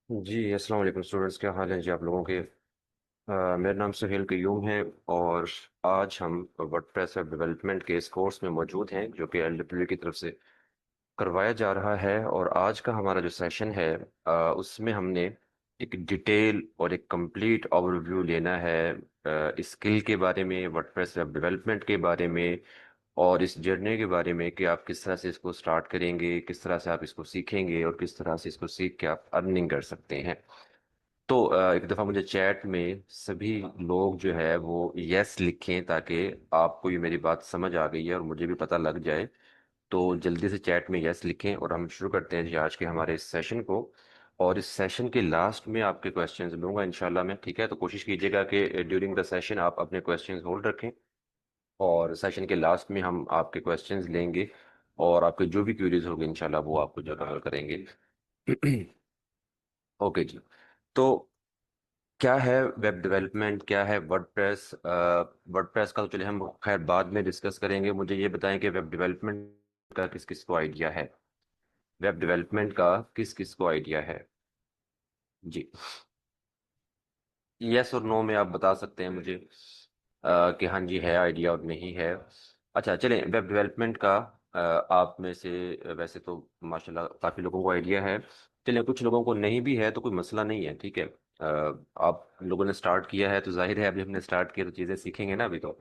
जी अस्सलाम वालेकुम स्टूडेंट्स, क्या हाल है जी आप लोगों के। मेरा नाम सुहेल कयूम है और आज हम वर्डप्रेस वेब डेवलपमेंट के इस कोर्स में मौजूद हैं जो कि एलडब्ल्यू की तरफ से करवाया जा रहा है। और आज का हमारा जो सेशन है उसमें हमने एक डिटेल और एक कंप्लीट ओवरव्यू लेना है स्किल के बारे में, वर्डप्रेस वेब डेवलपमेंट के बारे में और इस जर्नी के बारे में कि आप किस तरह से इसको स्टार्ट करेंगे, किस तरह से आप इसको सीखेंगे और किस तरह से इसको सीख के आप अर्निंग कर सकते हैं। तो एक दफ़ा मुझे चैट में सभी लोग जो है वो यस लिखें ताकि आपको ये मेरी बात समझ आ गई है और मुझे भी पता लग जाए। तो जल्दी से चैट में यस लिखें और हम शुरू करते हैं जी आज के हमारे इस सेशन को। और इस सेशन के लास्ट में आपके क्वेश्चंस लूंगा इंशाल्लाह मैं, ठीक है। तो कोशिश कीजिएगा कि ड्यूरिंग द सेशन आप अपने क्वेश्चंस होल्ड रखें और सेशन के लास्ट में हम आपके क्वेश्चंस लेंगे और आपके जो भी क्वेरीज होंगे इंशाल्लाह वो आपको जो कवर करेंगे। ओके जी। तो क्या है वेब डेवलपमेंट, क्या है वर्डप्रेस। वर्डप्रेस का तो चलिए हम खैर बाद में डिस्कस करेंगे। मुझे ये बताएं कि वेब डेवलपमेंट का किस किस को आइडिया है। वेब डेवलपमेंट का किस किस को आइडिया है जी। यस और नो में आप बता सकते हैं मुझे कि हाँ जी है आइडिया और नहीं है। अच्छा चलें, वेब डेवलपमेंट का आप में से वैसे तो माशाल्लाह काफ़ी लोगों को आइडिया है। चलें कुछ लोगों को नहीं भी है तो कोई मसला नहीं है, ठीक है। आप लोगों ने स्टार्ट किया है तो जाहिर है अभी हमने स्टार्ट किया तो चीज़ें सीखेंगे ना अभी तो।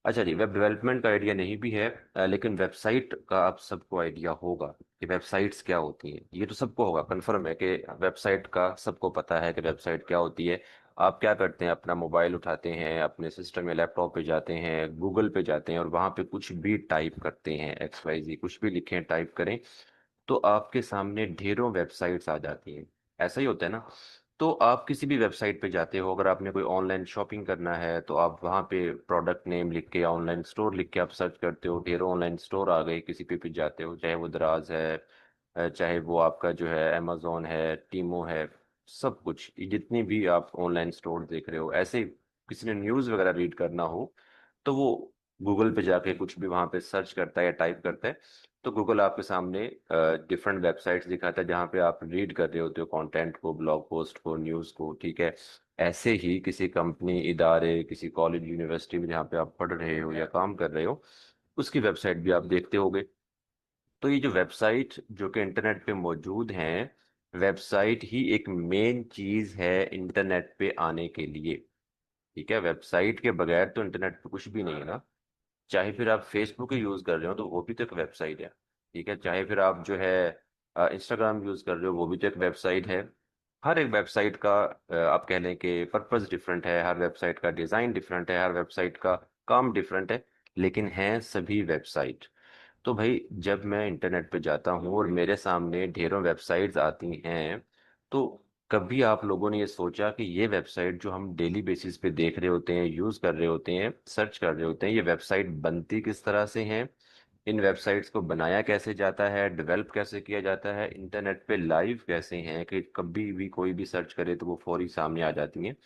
अच्छा जी, वेब डेवलपमेंट का आइडिया नहीं भी है लेकिन वेबसाइट का आप सबको आइडिया होगा कि वेबसाइट्स क्या होती हैं। ये तो सबको होगा, कन्फर्म है कि वेबसाइट का सबको पता है कि वेबसाइट क्या होती है। आप क्या करते हैं, अपना मोबाइल उठाते हैं, अपने सिस्टम या लैपटॉप पे जाते हैं, गूगल पे जाते हैं और वहां पे कुछ भी टाइप करते हैं, एक्स वाई जी कुछ भी लिखें टाइप करें तो आपके सामने ढेरों वेबसाइट्स आ जाती हैं। ऐसा ही होता है ना। तो आप किसी भी वेबसाइट पे जाते हो, अगर आपने कोई ऑनलाइन शॉपिंग करना है तो आप वहाँ पे प्रोडक्ट नेम लिख के ऑनलाइन स्टोर लिख के आप सर्च करते हो, ढेरों ऑनलाइन स्टोर आ गए। किसी पे भी जाते हो, चाहे वो दराज है चाहे वो आपका जो है अमेजोन है, टीमो है, सब कुछ जितनी भी आप ऑनलाइन स्टोर देख रहे हो। ऐसे ही किसी ने न्यूज़ वगैरह रीड करना हो तो वो गूगल पे जाके कुछ भी वहाँ पे सर्च करता है या टाइप करता है तो गूगल आपके सामने डिफरेंट वेबसाइट्स दिखाता है जहाँ पे आप रीड कर रहे होते हो कंटेंट को, ब्लॉग पोस्ट को, न्यूज़ को, ठीक है। ऐसे ही किसी कंपनी, इदारे, किसी कॉलेज, यूनिवर्सिटी में जहाँ पे आप पढ़ रहे हो या काम कर रहे हो उसकी वेबसाइट भी आप देखते होगे। तो ये जो वेबसाइट जो कि इंटरनेट पे मौजूद हैं, वेबसाइट ही एक मेन चीज़ है इंटरनेट पे आने के लिए, ठीक है। वेबसाइट के बगैर तो इंटरनेट पे कुछ भी नहीं है ना। चाहे फिर आप फेसबुक ही यूज कर रहे हो तो वो भी तो एक वेबसाइट है, ठीक है। चाहे फिर आप जो है इंस्टाग्राम यूज कर रहे हो वो भी तो एक वेबसाइट है। हर एक वेबसाइट का आप कह लें कि पर्पस डिफरेंट है, हर वेबसाइट का डिजाइन डिफरेंट है, हर वेबसाइट का काम डिफरेंट है, लेकिन हैं सभी वेबसाइट। तो भाई जब मैं इंटरनेट पे जाता हूँ और मेरे सामने ढेरों वेबसाइट्स आती हैं तो कभी आप लोगों ने ये सोचा कि ये वेबसाइट जो हम डेली बेसिस पे देख रहे होते हैं, यूज कर रहे होते हैं, सर्च कर रहे होते हैं, ये वेबसाइट बनती किस तरह से हैं, इन वेबसाइट्स को बनाया कैसे जाता है, डेवलप कैसे किया जाता है, इंटरनेट पे लाइव कैसे हैं कि कभी भी कोई भी सर्च करे तो वो फौरी सामने आ जाती हैं,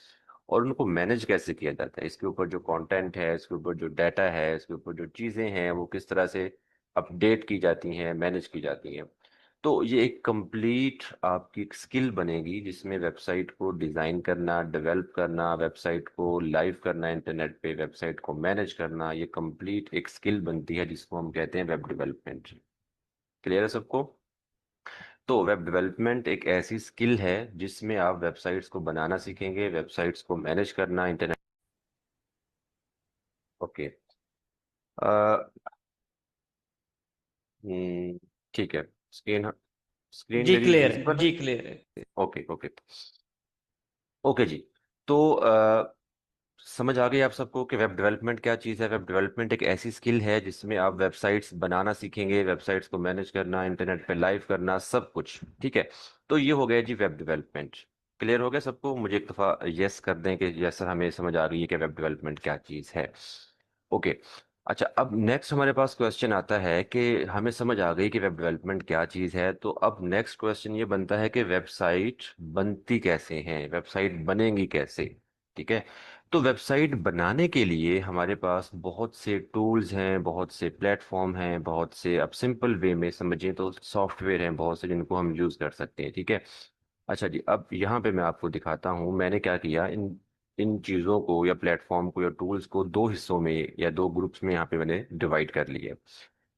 और उनको मैनेज कैसे किया जाता है, इसके ऊपर जो कंटेंट है, इसके ऊपर जो डाटा है, इसके ऊपर जो चीज़ें हैं वो किस तरह से अपडेट की जाती हैं, मैनेज की जाती हैं। तो ये एक कंप्लीट आपकी एक स्किल बनेगी जिसमें वेबसाइट को डिज़ाइन करना, डेवलप करना, वेबसाइट को लाइव करना इंटरनेट पे, वेबसाइट को मैनेज करना, ये कंप्लीट एक स्किल बनती है जिसको हम कहते हैं वेब डेवलपमेंट। क्लियर है सबको। तो वेब डेवलपमेंट एक ऐसी स्किल है जिसमें आप वेबसाइट्स को बनाना सीखेंगे, वेबसाइट्स को मैनेज करना इंटरनेट। ओके। ठीक है। स्क्रीन स्क्रीन जी मेरी क्लियर है, विजिबल है। जी क्लियर है। Okay okay. ओके जी। तो समझ आ गई आप सबको कि वेब डेवलपमेंट क्या चीज़ है। वेब डेवलपमेंट एक ऐसी स्किल है जिसमें आप वेबसाइट्स बनाना सीखेंगे, वेबसाइट्स को मैनेज करना, इंटरनेट पे लाइव करना, सब कुछ, ठीक है। तो ये हो गया जी वेब डेवलपमेंट। क्लियर हो गया सबको। मुझे एक दफ़ा यस कर दें कि यस सर हमें समझ आ गई है कि वेब डेवलपमेंट क्या चीज़ है। ओके। अच्छा, अब नेक्स्ट हमारे पास क्वेश्चन आता है कि हमें समझ आ गई कि वेब डेवलपमेंट क्या चीज़ है, तो अब नेक्स्ट क्वेश्चन ये बनता है कि वेबसाइट बनती कैसे हैं, वेबसाइट बनेंगी कैसे, ठीक है। तो वेबसाइट बनाने के लिए हमारे पास बहुत से टूल्स हैं, बहुत से प्लेटफॉर्म हैं, बहुत से, अब सिंपल वे में समझिए तो सॉफ्टवेयर हैं बहुत से जिनको हम यूज़ कर सकते हैं, ठीक है। अच्छा जी, अब यहाँ पे मैं आपको दिखाता हूँ मैंने क्या किया। इन इन चीज़ों को या प्लेटफॉर्म को या टूल्स को दो हिस्सों में या दो ग्रुप्स में यहाँ पे मैंने डिवाइड कर लिया।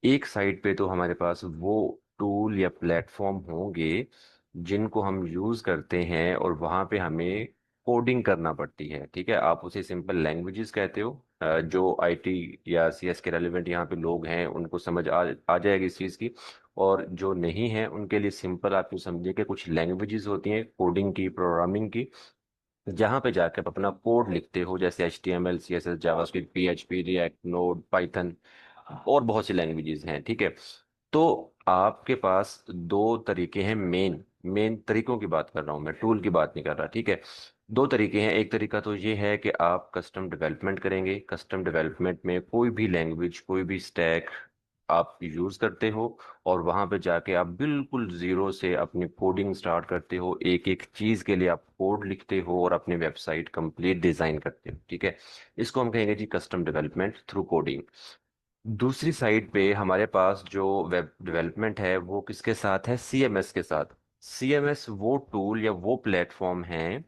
एक साइड पे तो हमारे पास वो टूल या प्लेटफॉर्म होंगे जिनको हम यूज़ करते हैं और वहाँ पे हमें कोडिंग करना पड़ती है। ठीक है, आप उसे सिंपल लैंग्वेजेस कहते हो। जो आईटी या सीएस के रेलिवेंट यहाँ पे लोग हैं उनको समझ आ जाएगी इस चीज़ की। और जो नहीं है उनके लिए सिंपल आप यूँ समझिए कि कुछ लैंग्वेजेस होती हैं कोडिंग की, प्रोग्रामिंग की, जहाँ पे जाके आप अपना कोड लिखते हो, जैसे HTML CSS JavaScript PHP react node Python और बहुत सी लैंग्वेजेस हैं। ठीक है, तो आपके पास दो तरीके हैं। मेन मेन तरीकों की बात कर रहा हूँ मैं, टूल की बात नहीं कर रहा। ठीक है, दो तरीके हैं। एक तरीका तो ये है कि आप कस्टम डेवलपमेंट करेंगे। कस्टम डेवलपमेंट में कोई भी लैंग्वेज, कोई भी स्टैक आप यूज करते हो और वहां पे जाके आप बिल्कुल जीरो से अपनी कोडिंग स्टार्ट करते हो। एक एक चीज के लिए आप कोड लिखते हो और अपनी वेबसाइट कंप्लीट डिजाइन करते हो। ठीक है, इसको हम कहेंगे जी कस्टम डेवलपमेंट थ्रू कोडिंग। दूसरी साइड पे हमारे पास जो वेब डेवलपमेंट है वो किसके साथ है? CMS के साथ। CMS वो टूल या वो प्लेटफॉर्म हैं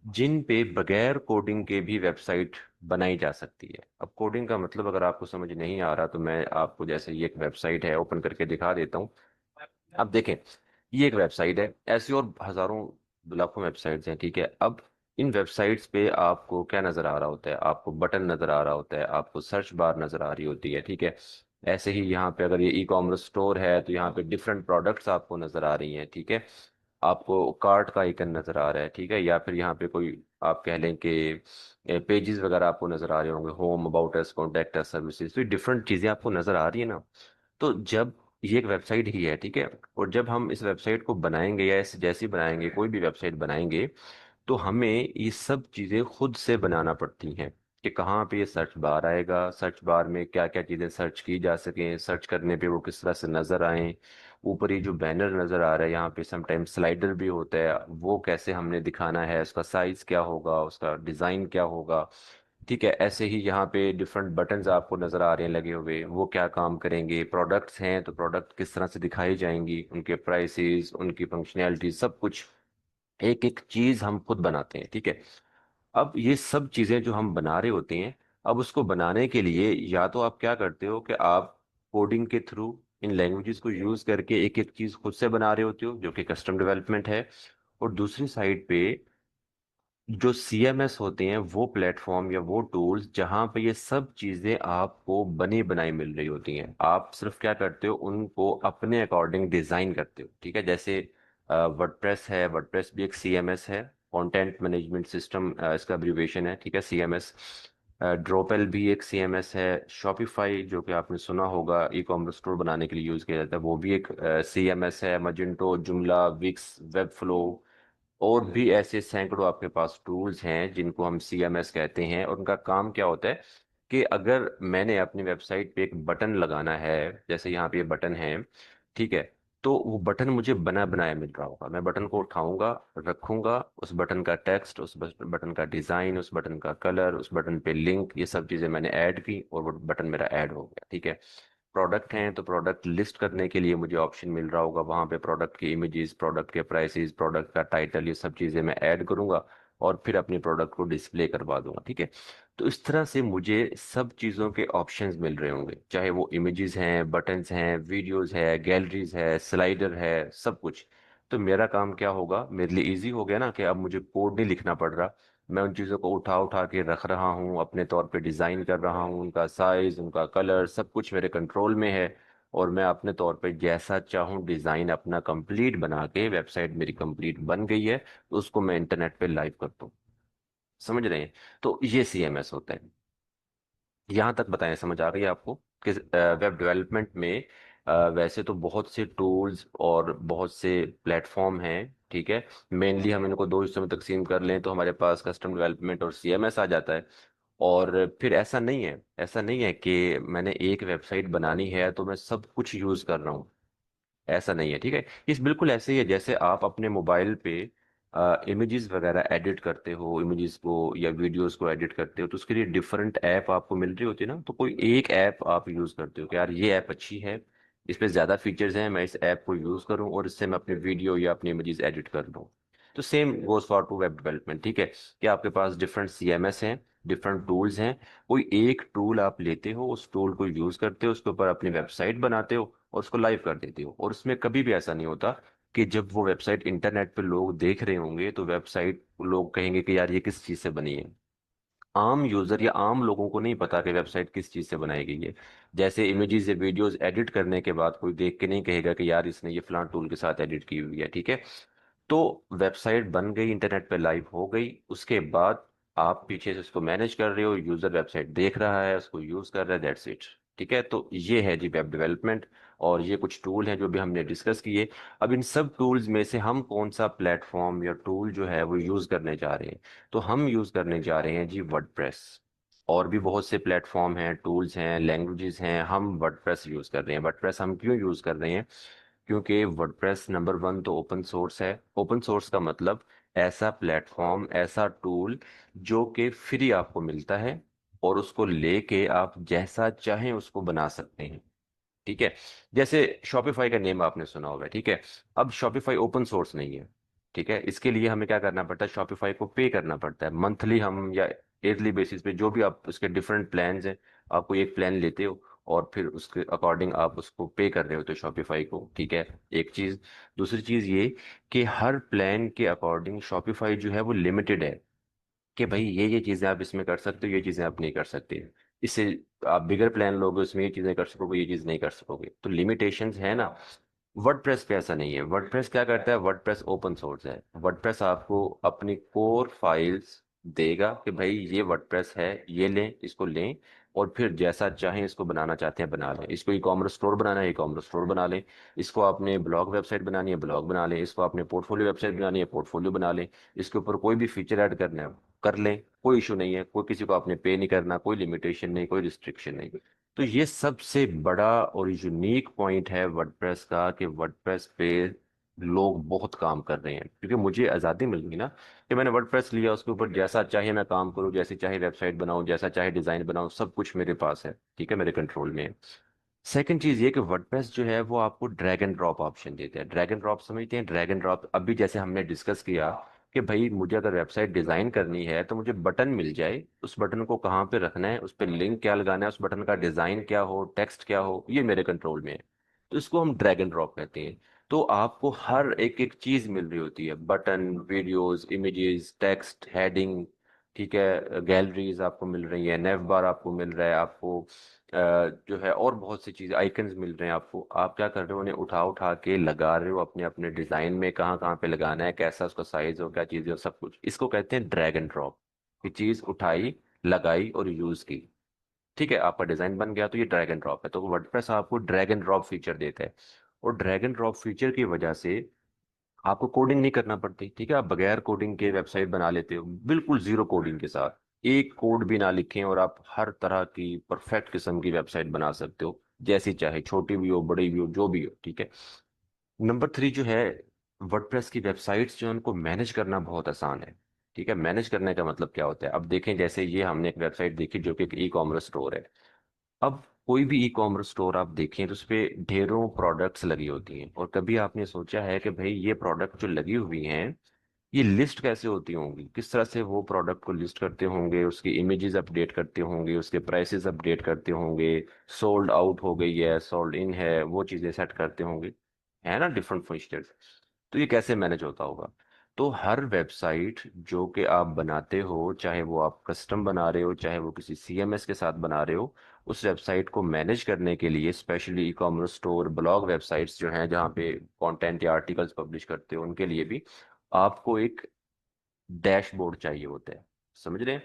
जिन पे बगैर कोडिंग के भी वेबसाइट बनाई जा सकती है। अब कोडिंग का मतलब अगर आपको समझ नहीं आ रहा तो मैं आपको, जैसे ये एक वेबसाइट है, ओपन करके दिखा देता हूँ। अब देखें, ये एक वेबसाइट है, ऐसी और हजारों लाखों वेबसाइट्स हैं। ठीक है, अब इन वेबसाइट्स पे आपको क्या नजर आ रहा होता है? आपको बटन नजर आ रहा होता है, आपको सर्च बार नजर आ रही होती है। ठीक है, ऐसे ही यहाँ पे अगर ये ई कॉमर्स स्टोर है तो यहाँ पे डिफरेंट प्रोडक्ट्स आपको नजर आ रही हैं। ठीक है, आपको कार्ट का आइकन नजर आ रहा है। ठीक है, या फिर यहाँ पे कोई आप कह लें कि पेजेस वगैरह आपको नजर आ रहे होंगे, home, about us, contact us, services, तो डिफरेंट चीजें आपको नजर आ रही है ना। तो जब ये एक वेबसाइट ही है, ठीक है, और जब हम इस वेबसाइट को बनाएंगे या इस जैसी बनाएंगे, कोई भी वेबसाइट बनाएंगे, तो हमें ये सब चीज़ें खुद से बनाना पड़ती हैं कि कहाँ पे ये सर्च बार आएगा, सर्च बार में क्या क्या चीज़ें सर्च की जा सकें, सर्च करने पे वो किस तरह से नज़र आए। ऊपर ये जो बैनर नज़र आ रहा है यहाँ पे, समटाइम्स स्लाइडर भी होता है, वो कैसे हमने दिखाना है, उसका साइज़ क्या होगा, उसका डिज़ाइन क्या होगा। ठीक है, ऐसे ही यहाँ पे डिफरेंट बटन्स आपको नजर आ रहे हैं लगे हुए, वो क्या काम करेंगे। प्रोडक्ट्स हैं तो प्रोडक्ट किस तरह से दिखाई जाएंगी, उनके प्राइसेस, उनकी फंक्शनैलिटी, सब कुछ एक एक चीज हम खुद बनाते हैं। ठीक है, अब ये सब चीजें जो हम बना रहे होते हैं, अब उसको बनाने के लिए या तो आप क्या करते हो कि आप कोडिंग के थ्रू इन लैंग्वेजेस को यूज करके एक एक चीज खुद से बना रहे होते हो, जो कि कस्टम डेवलपमेंट है। और दूसरी साइड पे जो CMS होते हैं वो प्लेटफॉर्म या वो टूल्स जहां पे ये सब चीजें आपको बनी बनाई मिल रही होती हैं, आप सिर्फ क्या करते हो, उनको अपने अकॉर्डिंग डिजाइन करते हो। ठीक है, जैसे वर्डप्रेस है, वर्डप्रेस भी एक CMS है, कंटेंट मैनेजमेंट सिस्टम इसका एब्रिविएशन है। ठीक है, CMS। ड्रोपेल भी एक CMS है। शॉपिफाई जो कि आपने सुना होगा, ई-कॉमर्स स्टोर बनाने के लिए यूज किया जाता है, वो भी एक CMS है। मजिंटो, जुमला, विक्स, वेबफ्लो और भी ऐसे सैकड़ों आपके पास टूल्स हैं जिनको हम CMS कहते हैं। और उनका काम क्या होता है कि अगर मैंने अपनी वेबसाइट पे एक बटन लगाना है, जैसे यहाँ पे ये बटन है, ठीक है, तो वो बटन मुझे बना बनाया मिल रहा होगा। मैं बटन को उठाऊंगा, रखूंगा, उस बटन का टेक्स्ट, उस बटन का डिजाइन, उस बटन का कलर, उस बटन पे लिंक, ये सब चीजें मैंने ऐड की और वो बटन मेरा ऐड हो गया। ठीक है, प्रोडक्ट हैं तो प्रोडक्ट लिस्ट करने के लिए मुझे ऑप्शन मिल रहा होगा, वहां पे प्रोडक्ट की इमेजेस, प्रोडक्ट के प्राइसेस, प्रोडक्ट का टाइटल, ये सब चीजें मैं ऐड करूंगा और फिर अपनी प्रोडक्ट को डिस्प्ले करवा दूंगा। ठीक है, तो इस तरह से मुझे सब चीज़ों के ऑप्शंस मिल रहे होंगे, चाहे वो इमेजेस हैं, बटन्स हैं, वीडियोस है, गैलरीज है, स्लाइडर है, सब कुछ। तो मेरा काम क्या होगा, मेरे लिए इजी हो गया ना कि अब मुझे कोड नहीं लिखना पड़ रहा। मैं उन चीज़ों को उठा उठा के रख रहा हूँ, अपने तौर पे डिज़ाइन कर रहा हूँ, उनका साइज, उनका कलर, सब कुछ मेरे कंट्रोल में है। और मैं अपने तौर पे जैसा चाहूँ डिज़ाइन अपना कंप्लीट बना के, वेबसाइट मेरी कंप्लीट बन गई है तो उसको मैं इंटरनेट पे लाइव कर दूँ। समझ रहे हैं? तो ये CMS होता है। यहाँ तक बताएं, समझ आ गई आपको कि वेब डेवलपमेंट में वैसे तो बहुत से टूल्स और बहुत से प्लेटफॉर्म हैं। ठीक है, मेनली हम इनको दो हिस्सों में तकसीम कर लें तो हमारे पास कस्टम डेवलपमेंट और CMS आ जाता है। और फिर ऐसा नहीं है, ऐसा नहीं है कि मैंने एक वेबसाइट बनानी है तो मैं सब कुछ यूज कर रहा हूँ, ऐसा नहीं है। ठीक है, इस बिल्कुल ऐसे ही है जैसे आप अपने मोबाइल पे इमेजेस वगैरह एडिट करते हो, इमेजेस को या वीडियोस को एडिट करते हो, तो उसके लिए डिफरेंट ऐप आपको मिल रही होती है ना। तो कोई एक ऐप आप यूज करते हो कि यार ये ऐप अच्छी है, इस पे ज्यादा फीचर्स हैं, मैं इस ऐप को यूज करूं और इससे मैं अपने वीडियो या अपनी इमेजेस एडिट कर लूं। तो same goes for to web development, ठीक है, कि आपके पास डिफरेंट सीएमएस हैं, डिफरेंट टूल्स हैं, कोई एक टूल आप लेते हो, उस टूल को यूज करते हो, उसके ऊपर अपनी वेबसाइट बनाते हो और उसको लाइव कर देते हो। और उसमें कभी भी ऐसा नहीं होता कि जब वो वेबसाइट इंटरनेट पे लोग देख रहे होंगे तो वेबसाइट लोग कहेंगे कि यार ये किस चीज़ से बनी है। आम यूजर या आम लोगों को नहीं पता कि वेबसाइट किस चीज़ से बनाई गई है। जैसे इमेजेस या वीडियोस एडिट करने के बाद कोई देख के नहीं कहेगा कि यार इसने ये फलां टूल के साथ एडिट की हुई है, ठीक है। तो वेबसाइट बन गई, इंटरनेट पे लाइव हो गई, उसके बाद आप पीछे से उसको मैनेज कर रहे हो, यूजर वेबसाइट देख रहा है, उसको यूज कर रहा है, दैट्स इट। ठीक है, तो ये है जी वेब डेवलपमेंट। और ये कुछ टूल हैं जो भी हमने डिस्कस किए। अब इन सब टूल्स में से हम कौन सा प्लेटफॉर्म या टूल जो है वो यूज करने जा रहे हैं, तो हम यूज करने जा रहे हैं जी वर्डप्रेस। और भी बहुत से प्लेटफॉर्म हैं, टूल्स हैं, लैंग्वेजेस हैं, हम वर्डप्रेस यूज कर रहे हैं। वर्डप्रेस हम क्यों यूज कर रहे हैं? क्योंकि वर्डप्रेस नंबर वन तो ओपन सोर्स है। ओपन सोर्स का मतलब ऐसा प्लेटफॉर्म, ऐसा टूल जो कि फ्री आपको मिलता है और उसको लेके आप जैसा चाहें उसको बना सकते हैं। ठीक है, जैसे शॉपिफाई का नेम आपने सुना होगा, ठीक है। अब शॉपिफाई ओपन सोर्स नहीं है, ठीक है। इसके लिए हमें क्या करना पड़ता है, शॉपिफाई को पे करना पड़ता है मंथली हम या ईयरली बेसिस पे, जो भी आप उसके डिफरेंट प्लान्स हैं। आप कोई एक प्लान लेते हो और फिर उसके अकॉर्डिंग आप उसको पे कर रहे हो तो शॉपिफाई को, ठीक है। एक चीज। दूसरी चीज ये कि हर प्लान के अकॉर्डिंग शॉपिफाई जो है वो लिमिटेड है, कि भाई ये चीजें आप इसमें कर सकते हो, ये चीजें आप नहीं कर सकते। इससे आप बिगर प्लान लोगे उसमें ये चीजें कर सकोगे, ये चीज नहीं कर सकोगे, तो लिमिटेशंस है ना। वर्डप्रेस पे ऐसा नहीं है। वर्डप्रेस क्या करता है, वर्डप्रेस ओपन सोर्स है। वर्डप्रेस आपको अपनी कोर फाइल्स देगा कि भाई ये वर्डप्रेस है, ये लें, इसको लें, और फिर जैसा चाहें इसको बनाना चाहते हैं बना लें। इसको ई कॉमर्स स्टोर बनाना है, ई कॉमर्स स्टोर बना लें। इसको आपने ब्लॉग वेबसाइट बनानी है, ब्लॉग बना लें। इसको आपने पोर्टफोलियो वेबसाइट बनानी है, पोर्टफोलियो बना लें। इसके ऊपर कोई भी फीचर ऐड करना है कर लें, कोई इशू नहीं है। कोई किसी को आपने पे नहीं करना, कोई लिमिटेशन नहीं, कोई रिस्ट्रिक्शन नहीं। तो ये सबसे बड़ा और यूनिक पॉइंट है वर्डप्रेस का, कि वर्डप्रेस पे लोग बहुत काम कर रहे हैं, क्योंकि मुझे आज़ादी मिल गई ना कि मैंने वर्डप्रेस लिया, उसके ऊपर जैसा चाहे मैं काम करूं, जैसी चाहे वेबसाइट बनाऊं, जैसा चाहे डिज़ाइन बनाऊं, सब कुछ मेरे पास है, ठीक है, मेरे कंट्रोल में है। सेकंड चीज ये कि वर्डप्रेस जो है वो आपको ड्रैग एंड ड्रॉप ऑप्शन देते हैं। ड्रैग एंड ड्रॉप समझते हैं? ड्रैग एंड ड्रॉप अभी जैसे हमने डिस्कस किया कि भाई मुझे अगर वेबसाइट डिजाइन करनी है तो मुझे बटन मिल जाए, उस बटन को कहाँ पे रखना है, उस पर लिंक क्या लगाना है, उस बटन का डिजाइन क्या हो, टेक्स्ट क्या हो, ये मेरे कंट्रोल में है। तो इसको हम ड्रैग एंड ड्रॉप कहते हैं। तो आपको हर एक एक चीज मिल रही होती है, button, videos, images, text, heading, ठीक है, गैलरीज आपको मिल रही है, नेव बार आपको मिल रहा है, आपको जो है और बहुत सी चीज़ आइकन्स मिल रहे हैं आपको। आप क्या कर रहे हो, उन्हें उठा उठा के लगा रहे हो अपने अपने डिज़ाइन में, कहाँ कहाँ पे लगाना है, कैसा उसका साइज हो, क्या चीज़ें हो, सब कुछ। इसको कहते हैं ड्रैग एंड ड्रॉप। ये चीज़ उठाई, लगाई और यूज़ की, ठीक है, आपका डिज़ाइन बन गया, तो ये ड्रैग एंड ड्रॉप है। तो वर्डप्रेस आपको ड्रैग एंड ड्रॉप फीचर देता है। और ड्रैग एंड ड्रॉप फीचर की वजह से आपको कोडिंग नहीं करना पड़ती, ठीक है। आप बगैर कोडिंग के वेबसाइट बना लेते हो, बिल्कुल जीरो कोडिंग के साथ, एक कोड भी ना लिखें, और आप हर तरह की परफेक्ट किस्म की वेबसाइट बना सकते हो, जैसी चाहे, छोटी भी हो, बड़ी भी हो, जो भी हो, ठीक है। नंबर थ्री जो है, वर्डप्रेस की वेबसाइट्स जो है उनको मैनेज करना बहुत आसान है। ठीक है, मैनेज करने का मतलब क्या होता है, अब देखें, जैसे ये हमने एक वेबसाइट देखी जो कि एक ई कॉमर्स स्टोर है। अब कोई भी ई कॉमर्स स्टोर आप देखें तो उस पे ढेरों प्रोडक्ट्स लगी होती हैं, और कभी आपने सोचा है कि भाई ये प्रोडक्ट जो लगी हुई हैं ये लिस्ट कैसे होती होंगी, किस तरह से वो प्रोडक्ट को लिस्ट करते होंगे, उसकी इमेजेस अपडेट करते होंगे, उसके प्राइसेस अपडेट करते होंगे, सोल्ड आउट हो गई है, सोल्ड इन है, वो चीज़ें सेट करते होंगे, है ना, डिफरेंट फीचर्स। तो ये कैसे मैनेज होता होगा? तो हर वेबसाइट जो कि आप बनाते हो, चाहे वो आप कस्टम बना रहे हो, चाहे वो किसी सीएमएस के साथ बना रहे हो, उस वेबसाइट को मैनेज करने के लिए specially e commerce store, blog websites जो हैं जहाँ पे कंटेंट या आर्टिकल्स पब्लिश करते हो, उनके लिए भी आपको एक डैशबोर्ड चाहिए होता है। समझ रहे हैं?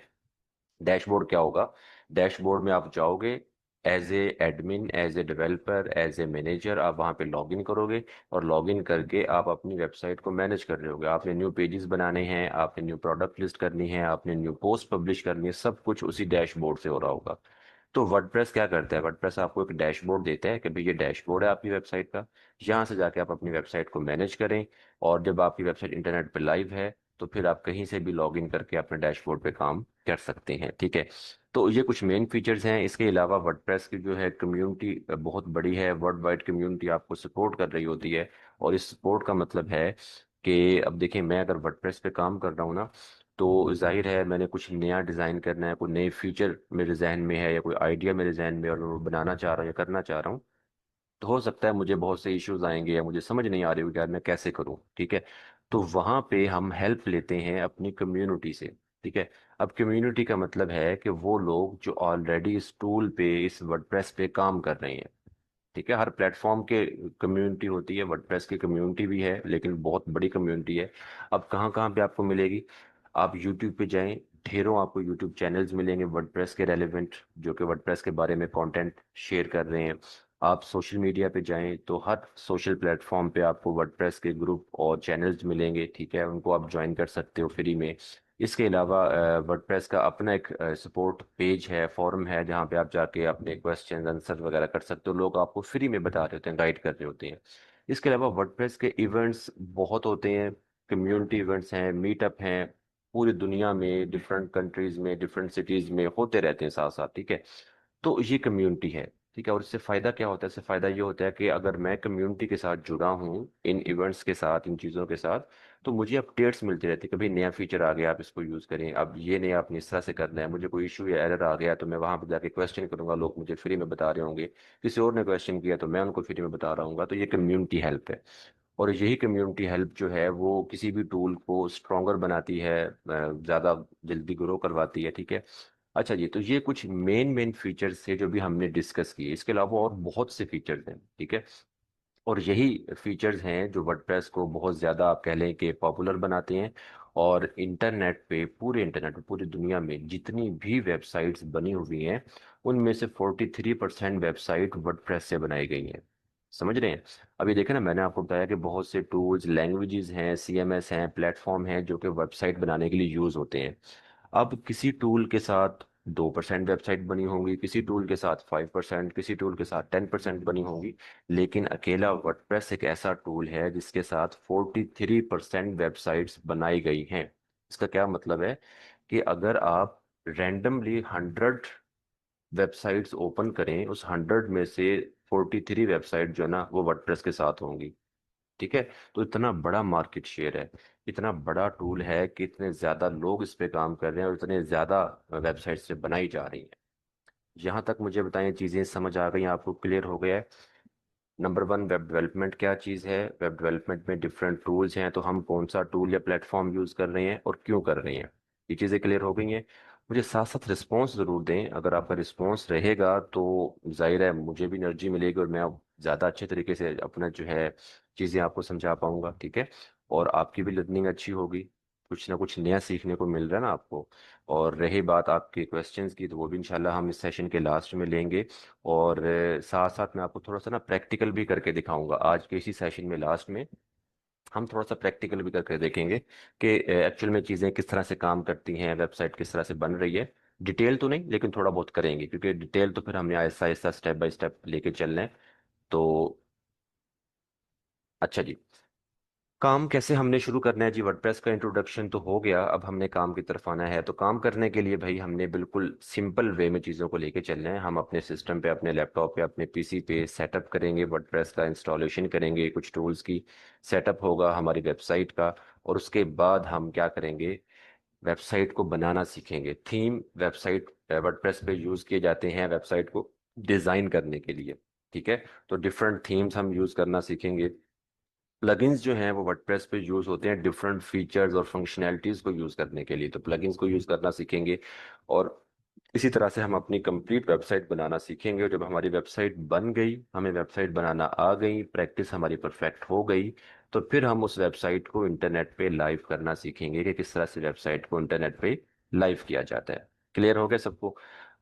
डैशबोर्ड क्या होगा? डैशबोर्ड में आप जाओगे, as a admin, as a developer, as a manager, आप वहाँ पे लॉगिन करोगे, और लॉगिन करके आप अपनी वेबसाइट को मैनेज कर रहे होगे। आपने न्यू पेजेस बनाने हैं, आपने न्यू प्रोडक्ट लिस्ट करनी है, आपने न्यू पोस्ट पब्लिश करनी है, सब कुछ उसी डैशबोर्ड से हो रहा होगा। तो वर्डप्रेस क्या करता है, वर्डप्रेस आपको एक डैशबोर्ड देता है कि भाई ये डैशबोर्ड है आपकी वेबसाइट का, यहाँ से जाके आप अपनी वेबसाइट को मैनेज करें। और जब आपकी वेबसाइट इंटरनेट पे लाइव है तो फिर आप कहीं से भी लॉग इन करके अपने डैशबोर्ड पे काम कर सकते हैं, ठीक है। तो ये कुछ मेन फीचर्स हैं। इसके अलावा वर्डप्रेस की जो है कम्युनिटी बहुत बड़ी है, वर्ल्ड वाइड कम्युनिटी आपको सपोर्ट कर रही होती है। और इस सपोर्ट का मतलब है कि अब देखिए मैं अगर वर्डप्रेस पे काम कर रहा हूँ ना, तो जाहिर है मैंने कुछ नया डिज़ाइन करना है, कोई नए फीचर मेरे जहन में है या कोई आइडिया मेरे जहन में है और मैं वो बनाना चाह रहा हूँ या करना चाह रहा हूँ। तो हो सकता है मुझे बहुत से इश्यूज आएंगे या मुझे समझ नहीं आ रही होगी यार मैं कैसे करूं, ठीक है। तो वहां पे हम हेल्प लेते हैं अपनी कम्युनिटी से, ठीक है। अब कम्युनिटी का मतलब है कि वो लोग जो ऑलरेडी इस टूल पे, इस वर्डप्रेस पे काम कर रहे हैं, ठीक है। हर प्लेटफॉर्म के कम्युनिटी होती है, वर्डप्रेस की कम्युनिटी भी है लेकिन बहुत बड़ी कम्युनिटी है। अब कहाँ कहाँ पे आपको मिलेगी? आप यूट्यूब पे जाएं, ढेरों आपको यूट्यूब चैनल्स मिलेंगे वर्डप्रेस के रेलेवेंट, जो कि वर्डप्रेस के बारे में कंटेंट शेयर कर रहे हैं। आप सोशल मीडिया पे जाएं तो हर सोशल प्लेटफॉर्म पे आपको वर्डप्रेस के ग्रुप और चैनल्स मिलेंगे, ठीक है। उनको आप ज्वाइन कर सकते हो फ्री में। इसके अलावा वर्डप्रेस का अपना एक सपोर्ट पेज है, फॉरम है, जहाँ पे आप जाके अपने क्वेश्चन आंसर वगैरह कर सकते हो। लोग आपको फ्री में बता रहे होते हैं, गाइड कर रहे होते हैं। इसके अलावा वर्डप्रेस के इवेंट्स बहुत होते हैं, कम्युनिटी इवेंट्स हैं, मीटअप हैं, पूरी दुनिया में डिफरेंट कंट्रीज में डिफरेंट सिटीज में होते रहते हैं साथ साथ, ठीक है। तो ये कम्युनिटी है, ठीक है। और इससे फायदा क्या होता है? इससे फायदा ये होता है कि अगर मैं कम्युनिटी के साथ जुड़ा हूँ, इन इवेंट्स के साथ, इन चीज़ों के साथ, तो मुझे अपडेट्स मिलती रहती है। कभी नया फीचर आ गया, आप इसको यूज़ करें, अब ये नया आपने इस तरह से करना है, मुझे कोई इशू या एरर आ गया तो मैं वहां पर जाके क्वेश्चन करूंगा, लोग मुझे फ्री में बता रहे होंगे। किसी और ने क्वेश्चन किया तो मैं उनको फ्री में बता रहा हूँ। तो ये कम्युनिटी हेल्प है। और यही कम्युनिटी हेल्प जो है वो किसी भी टूल को स्ट्रॉन्गर बनाती है, ज़्यादा जल्दी ग्रो करवाती है, ठीक है। अच्छा जी, तो ये कुछ मेन मेन फीचर्स थे जो भी हमने डिस्कस किए। इसके अलावा और बहुत से फीचर्स हैं, ठीक है। और यही फीचर्स हैं जो वर्डप्रेस को बहुत ज़्यादा, आप कह लें कि पॉपुलर बनाते हैं। और इंटरनेट पे, पूरे इंटरनेट पे, पूरी दुनिया में जितनी भी वेबसाइट्स बनी हुई हैं, उनमें से 43% वेबसाइट वर्डप्रेस से बनाई गई हैं। समझ रहे हैं? अभी देखें ना, मैंने आपको बताया कि बहुत से टूल्स, लैंग्वेजेस हैं, सीएमएस हैं, प्लेटफॉर्म हैं जो कि वेबसाइट बनाने के लिए यूज़ होते हैं। अब किसी टूल के साथ 2% वेबसाइट बनी होंगी, किसी टूल के साथ 5%, किसी टूल के साथ 10% बनी होंगी। लेकिन अकेला वर्डप्रेस एक ऐसा टूल है जिसके साथ 43% वेबसाइट्स बनाई गई हैं। इसका क्या मतलब है? कि अगर आप रैंडमली 100 वेबसाइट्स ओपन करें, उस 100 में से 43 वेबसाइट जो है ना वो वर्डप्रेस के साथ होंगी, ठीक है। तो इतना बड़ा मार्केट शेयर है, इतना बड़ा टूल है कि इतने ज्यादा लोग इस पे काम कर रहे हैं और इतने ज्यादा वेबसाइट से बनाई जा रही हैं। यहाँ तक मुझे बताएं, चीजें समझ आ गई, आपको क्लियर हो गया है? नंबर वन, वेब डेवलपमेंट क्या चीज़ है, वेब डेवलपमेंट में डिफरेंट टूल्स हैं, तो हम कौन सा टूल या प्लेटफॉर्म यूज़ कर रहे हैं और क्यों कर रहे हैं। ये चीज़ें क्लियर हो गई हैं? मुझे साथ साथ रिस्पॉन्स ज़रूर दें। अगर आपका रिस्पॉन्स रहेगा तो जाहिर है मुझे भी एनर्जी मिलेगी और मैं अब ज़्यादा अच्छे तरीके से अपना जो है चीज़ें आपको समझा पाऊंगा, ठीक है। और आपकी भी लर्निंग अच्छी होगी, कुछ ना कुछ नया सीखने को मिल रहा है ना आपको। और रही बात आपके क्वेश्चंस की, तो वो भी इंशाल्लाह हम इस सेशन के लास्ट में लेंगे। और साथ साथ मैं आपको थोड़ा सा ना प्रैक्टिकल भी करके दिखाऊंगा आज के इसी सेशन में, लास्ट में हम थोड़ा सा प्रैक्टिकल भी करके देखेंगे कि एक्चुअल में चीज़ें किस तरह से काम करती हैं, वेबसाइट किस तरह से बन रही है। डिटेल तो नहीं, लेकिन थोड़ा बहुत करेंगे, क्योंकि डिटेल तो फिर हमने Aahista Aahista step by step लेके चलना है। तो अच्छा जी, काम कैसे हमने शुरू करना है जी? वर्डप्रेस का इंट्रोडक्शन तो हो गया, अब हमने काम की तरफ आना है। तो काम करने के लिए भाई हमने बिल्कुल सिंपल वे में चीज़ों को लेके चलना है। हम अपने सिस्टम पे, अपने लैपटॉप पे, अपने पीसी पे सेटअप करेंगे, वर्डप्रेस का इंस्टॉलेशन करेंगे, कुछ टूल्स की सेटअप होगा हमारी वेबसाइट का। और उसके बाद हम क्या करेंगे? वेबसाइट को बनाना सीखेंगे। थीम वेबसाइट वर्डप्रेस पे यूज़ किए जाते हैं वेबसाइट को डिज़ाइन करने के लिए, ठीक है। तो डिफरेंट थीम्स हम यूज़ करना सीखेंगे। प्लगइन्स जो हैं वो वर्डप्रेस पे यूज होते हैं डिफरेंट फीचर्स और फंक्शनैलिटीज को यूज करने के लिए, तो प्लगइन्स को यूज करना सीखेंगे। और इसी तरह से हम अपनी कंप्लीट वेबसाइट बनाना सीखेंगे। और जब हमारी वेबसाइट बन गई, हमें वेबसाइट बनाना आ गई, प्रैक्टिस हमारी परफेक्ट हो गई, तो फिर हम उस वेबसाइट को इंटरनेट पे लाइव करना सीखेंगे कि किस तरह से वेबसाइट को इंटरनेट पे लाइव किया जाता है। क्लियर हो गया सबको?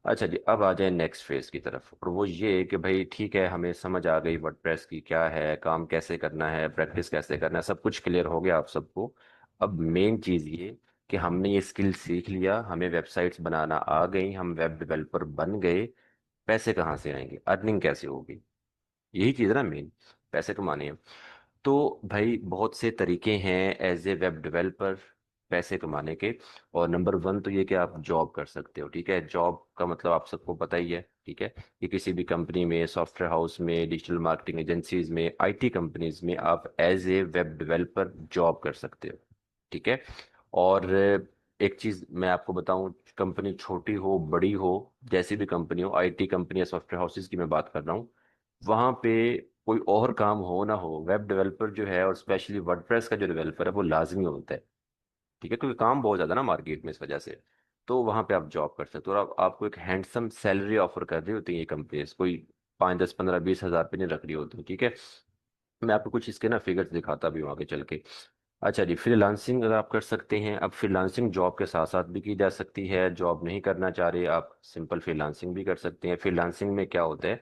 अच्छा जी, अब आ जाए नेक्स्ट फेज की तरफ, और वो ये कि भाई ठीक है, हमें समझ आ गई वर्डप्रेस की क्या है, काम कैसे करना है, प्रैक्टिस कैसे करना है, सब कुछ क्लियर हो गया आप सबको। अब मेन चीज़ ये कि हमने ये स्किल सीख लिया, हमें वेबसाइट्स बनाना आ गई, हम वेब डेवलपर बन गए। पैसे कहाँ से आएंगे, अर्निंग कैसे होगी? यही चीज़ है ना मेन, पैसे कमाने हैं। तो भाई बहुत से तरीके हैं एज ए वेब डेवलपर पैसे कमाने के। और नंबर वन तो ये कि आप जॉब कर सकते हो, ठीक है। जॉब का मतलब आप सबको पता ही है, ठीक है, कि किसी भी कंपनी में, सॉफ्टवेयर हाउस में, डिजिटल मार्केटिंग एजेंसीज में, आईटी कंपनीज में आप as a web developer job कर सकते हो। ठीक है। और एक चीज मैं आपको बताऊं, कंपनी छोटी हो बड़ी हो, जैसी भी कंपनी हो, आईटी कंपनी या सॉफ्टवेयर हाउसेज की मैं बात कर रहा हूँ, वहां पे कोई और काम हो ना हो, वेब डेवलपर जो है और स्पेशली वर्डप्रेस का जो डेवलपर है वो लाजमी होता है। ठीक है, क्योंकि काम बहुत ज्यादा ना मार्केट में, इस वजह से। तो वहां पे आप जॉब कर सकते हो, और आपको एक हैंडसम सैलरी ऑफर कर रही होती है ये कंपनीज, कोई 5, 10, 15, 20 हज़ार पे नहीं रख रही होती। ठीक है। मैं आपको कुछ इसके ना फिगर्स दिखाता भी हूँ आगे चल के। अच्छा जी, फ्रीलांसिंग अगर आप कर सकते हैं, अब फ्रीलांसिंग जॉब के साथ साथ भी की जा सकती है। जॉब नहीं करना चाह रहे आप, सिंपल फ्रीलांसिंग भी कर सकते हैं। फ्रीलांसिंग में क्या होता है,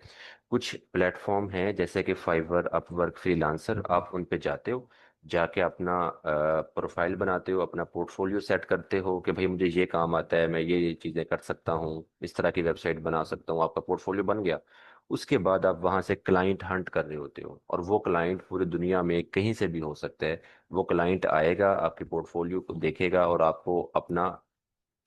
कुछ प्लेटफॉर्म हैं जैसे कि फाइवर, अपवर्क, फ्रीलांसर, आप उन पे जाते हो, जाके अपना प्रोफाइल बनाते हो, अपना पोर्टफोलियो सेट करते हो कि भाई मुझे ये काम आता है, मैं ये चीज़ें कर सकता हूँ, इस तरह की वेबसाइट बना सकता हूँ। आपका पोर्टफोलियो बन गया, उसके बाद आप वहां से क्लाइंट हंट कर रहे होते हो, और वो क्लाइंट पूरी दुनिया में कहीं से भी हो सकता है। वो क्लाइंट आएगा, आपके पोर्टफोलियो को देखेगा और आपको अपना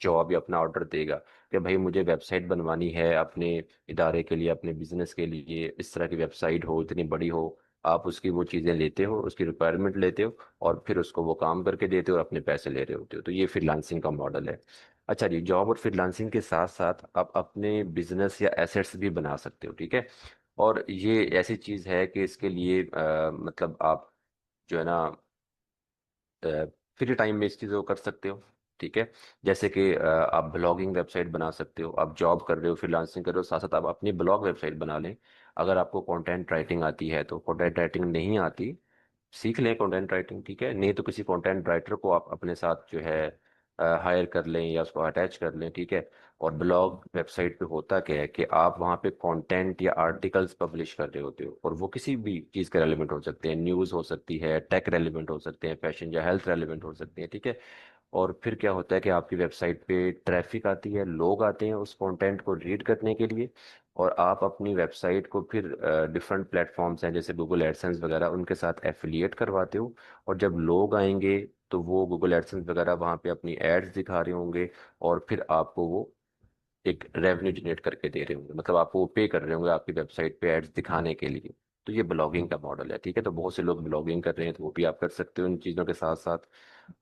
जॉब या अपना ऑर्डर देगा कि भाई मुझे वेबसाइट बनवानी है अपने इदारे के लिए, अपने बिजनेस के लिए, इस तरह की वेबसाइट हो, इतनी बड़ी हो। आप उसकी वो चीज़ें लेते हो, उसकी रिक्वायरमेंट लेते हो, और फिर उसको वो काम करके देते हो और अपने पैसे ले रहे होते हो। तो ये फ्रीलांसिंग का मॉडल है। अच्छा जी, जॉब और फ्रीलांसिंग के साथ साथ आप अपने बिजनेस या एसेट्स भी बना सकते हो। ठीक है। और ये ऐसी चीज़ है कि इसके लिए मतलब आप जो है ना, फ्री टाइम में इस चीज़ों को कर सकते हो। ठीक है। जैसे कि आप ब्लॉगिंग वेबसाइट बना सकते हो, आप जॉब कर रहे हो, फ्रीलांसिंग कर रहे हो, साथ साथ आप अपनी ब्लॉग वेबसाइट बना लें। अगर आपको कंटेंट राइटिंग आती है तो, कंटेंट राइटिंग नहीं आती, सीख लें कंटेंट राइटिंग। ठीक है, नहीं तो किसी कंटेंट राइटर को आप अपने साथ जो है हायर कर लें या उसको अटैच कर लें। ठीक है। और ब्लॉग वेबसाइट पे होता क्या है कि आप वहाँ पे कंटेंट या आर्टिकल्स पब्लिश कर रहे होते हो, और वो किसी भी चीज़ के रेलिवेंट हो सकते हैं, न्यूज़ हो सकती है, टेक रेलिवेंट हो सकते हैं, फैशन या हेल्थ रेलिवेंट हो सकते हैं। ठीक है। और फिर क्या होता है कि आपकी वेबसाइट पे ट्रैफिक आती है, लोग आते हैं उस कंटेंट को रीड करने के लिए, और आप अपनी वेबसाइट को फिर डिफरेंट प्लेटफॉर्म्स हैं जैसे गूगल एडसेंस वगैरह, उनके साथ एफिलिएट करवाते हो। और जब लोग आएंगे तो वो गूगल एडसेंस वगैरह वहाँ पे अपनी एड्स दिखा रहे होंगे, और फिर आपको वो एक रेवेन्यू जनरेट करके दे रहे होंगे, मतलब आपको वो पे कर रहे होंगे आपकी वेबसाइट पे एड्स दिखाने के लिए। तो ये ब्लॉगिंग का मॉडल है। ठीक है, तो बहुत से लोग ब्लॉगिंग कर रहे हैं, तो वो भी आप कर सकते हो इन चीज़ों के साथ साथ।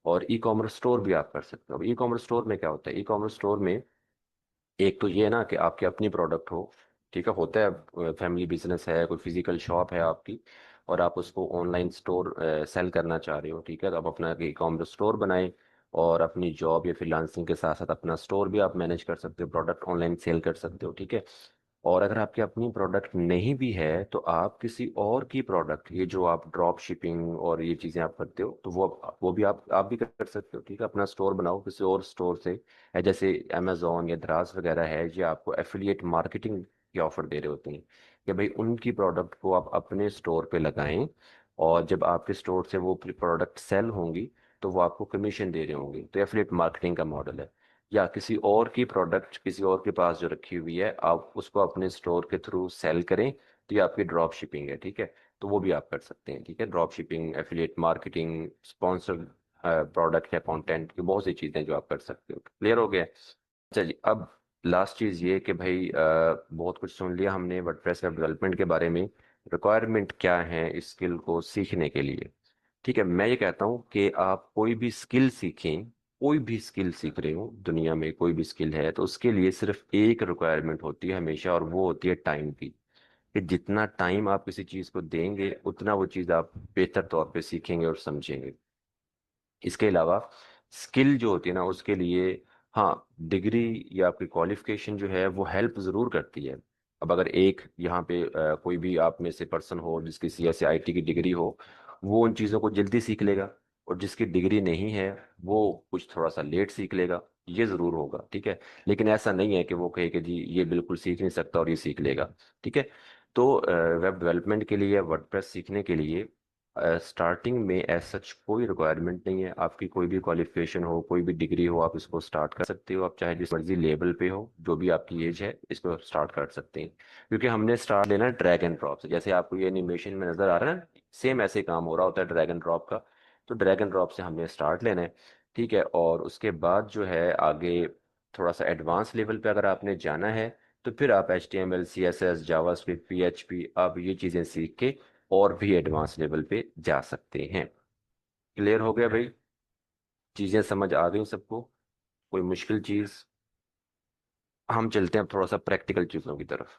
और ई कॉमर्स स्टोर भी आप कर सकते हो। अब ई कॉमर्स स्टोर में क्या होता है, ई कॉमर्स स्टोर में एक तो ये है ना कि आपकी अपनी प्रोडक्ट हो। ठीक है, होता है फैमिली बिजनेस है, कोई फिजिकल शॉप है आपकी, और आप उसको ऑनलाइन स्टोर सेल करना चाह रहे हो। ठीक है, तो आप अपना ई कॉमर्स स्टोर बनाएं, और अपनी जॉब या फ्रीलांसिंग के साथ साथ अपना स्टोर भी आप मैनेज कर सकते हो, प्रोडक्ट ऑनलाइन सेल कर सकते हो। ठीक है। और अगर आपकी अपनी प्रोडक्ट नहीं भी है तो आप किसी और की प्रोडक्ट, ये जो आप ड्रॉप शिपिंग और ये चीज़ें आप करते हो, तो वो भी आप भी कर सकते हो। ठीक है, अपना स्टोर बनाओ किसी और स्टोर से, है जैसे अमेजोन या द्रास वगैरह है, ये आपको एफिलिएट मार्केटिंग के ऑफर दे रहे होते हैं कि भाई उनकी प्रोडक्ट को आप अपने स्टोर पे लगाएं, और जब आपके स्टोर से वो प्रोडक्ट सेल होंगी तो वो आपको कमीशन दे रहे होंगे। तो एफिलिएट मार्केटिंग का मॉडल है। या किसी और की प्रोडक्ट किसी और के पास जो रखी हुई है, आप उसको अपने स्टोर के थ्रू सेल करें, तो ये आपकी ड्रॉप शिपिंग है। ठीक है, तो वो भी आप कर सकते हैं। ठीक है, drop shipping, affiliate marketing, sponsored product या कंटेंट की बहुत सी चीज़ें जो आप कर सकते हो। क्लियर हो गया? अच्छा जी, अब लास्ट चीज़ ये कि भाई बहुत कुछ सुन लिया हमने वर्डप्रेस वेब डेवलपमेंट के बारे में। रिक्वायरमेंट क्या है इस स्किल को सीखने के लिए? ठीक है, मैं ये कहता हूँ कि आप कोई भी स्किल सीखें, कोई भी स्किल सीख रहे हो दुनिया में, कोई भी स्किल है, तो उसके लिए सिर्फ एक रिक्वायरमेंट होती है हमेशा, और वो होती है टाइम की। कि जितना टाइम आप किसी चीज़ को देंगे उतना वो चीज़ आप बेहतर तौर पे सीखेंगे और समझेंगे। इसके अलावा स्किल जो होती है ना, उसके लिए हाँ, डिग्री या आपकी क्वालिफिकेशन जो है वो हेल्प ज़रूर करती है। अब अगर एक यहाँ पे कोई भी आप में से पर्सन हो जिसकी CSIT की डिग्री हो, वो उन चीज़ों को जल्दी सीख लेगा, और जिसकी डिग्री नहीं है वो कुछ थोड़ा सा लेट सीख लेगा। ये ज़रूर होगा। ठीक है, लेकिन ऐसा नहीं है कि वो कहे कि जी ये बिल्कुल सीख नहीं सकता और ये सीख लेगा। ठीक है। तो वेब डेवलपमेंट के लिए, वर्डप्रेस सीखने के लिए स्टार्टिंग में एज सच कोई रिक्वायरमेंट नहीं है। आपकी कोई भी क्वालिफिकेशन हो, कोई भी डिग्री हो, आप इसको स्टार्ट कर सकते हो। आप चाहे जिस मर्जी लेवल पे हो, जो भी आपकी एज है, इसको स्टार्ट कर सकते हैं। क्योंकि हमने स्टार्ट लेना है ड्रैग एंड ड्रॉप से, जैसे आपको ये एनिमेशन में नजर आ रहा है ना, सेम ऐसे काम हो रहा होता है ड्रैग एंड ड्रॉप का। तो ड्रैग एंड ड्रॉप से हमने स्टार्ट लेना है। ठीक है, और उसके बाद जो है आगे थोड़ा सा एडवांस लेवल पे अगर आपने जाना है, तो फिर आप HTML CSS जावास्क्रिप्ट PHP आप ये चीज़ें सीख के और भी एडवांस लेवल पे जा सकते हैं। क्लियर हो गया भाई? चीज़ें समझ आ गई सबको? कोई मुश्किल चीज़? हम चलते हैं अब थोड़ा सा प्रैक्टिकल चीज़ों की तरफ।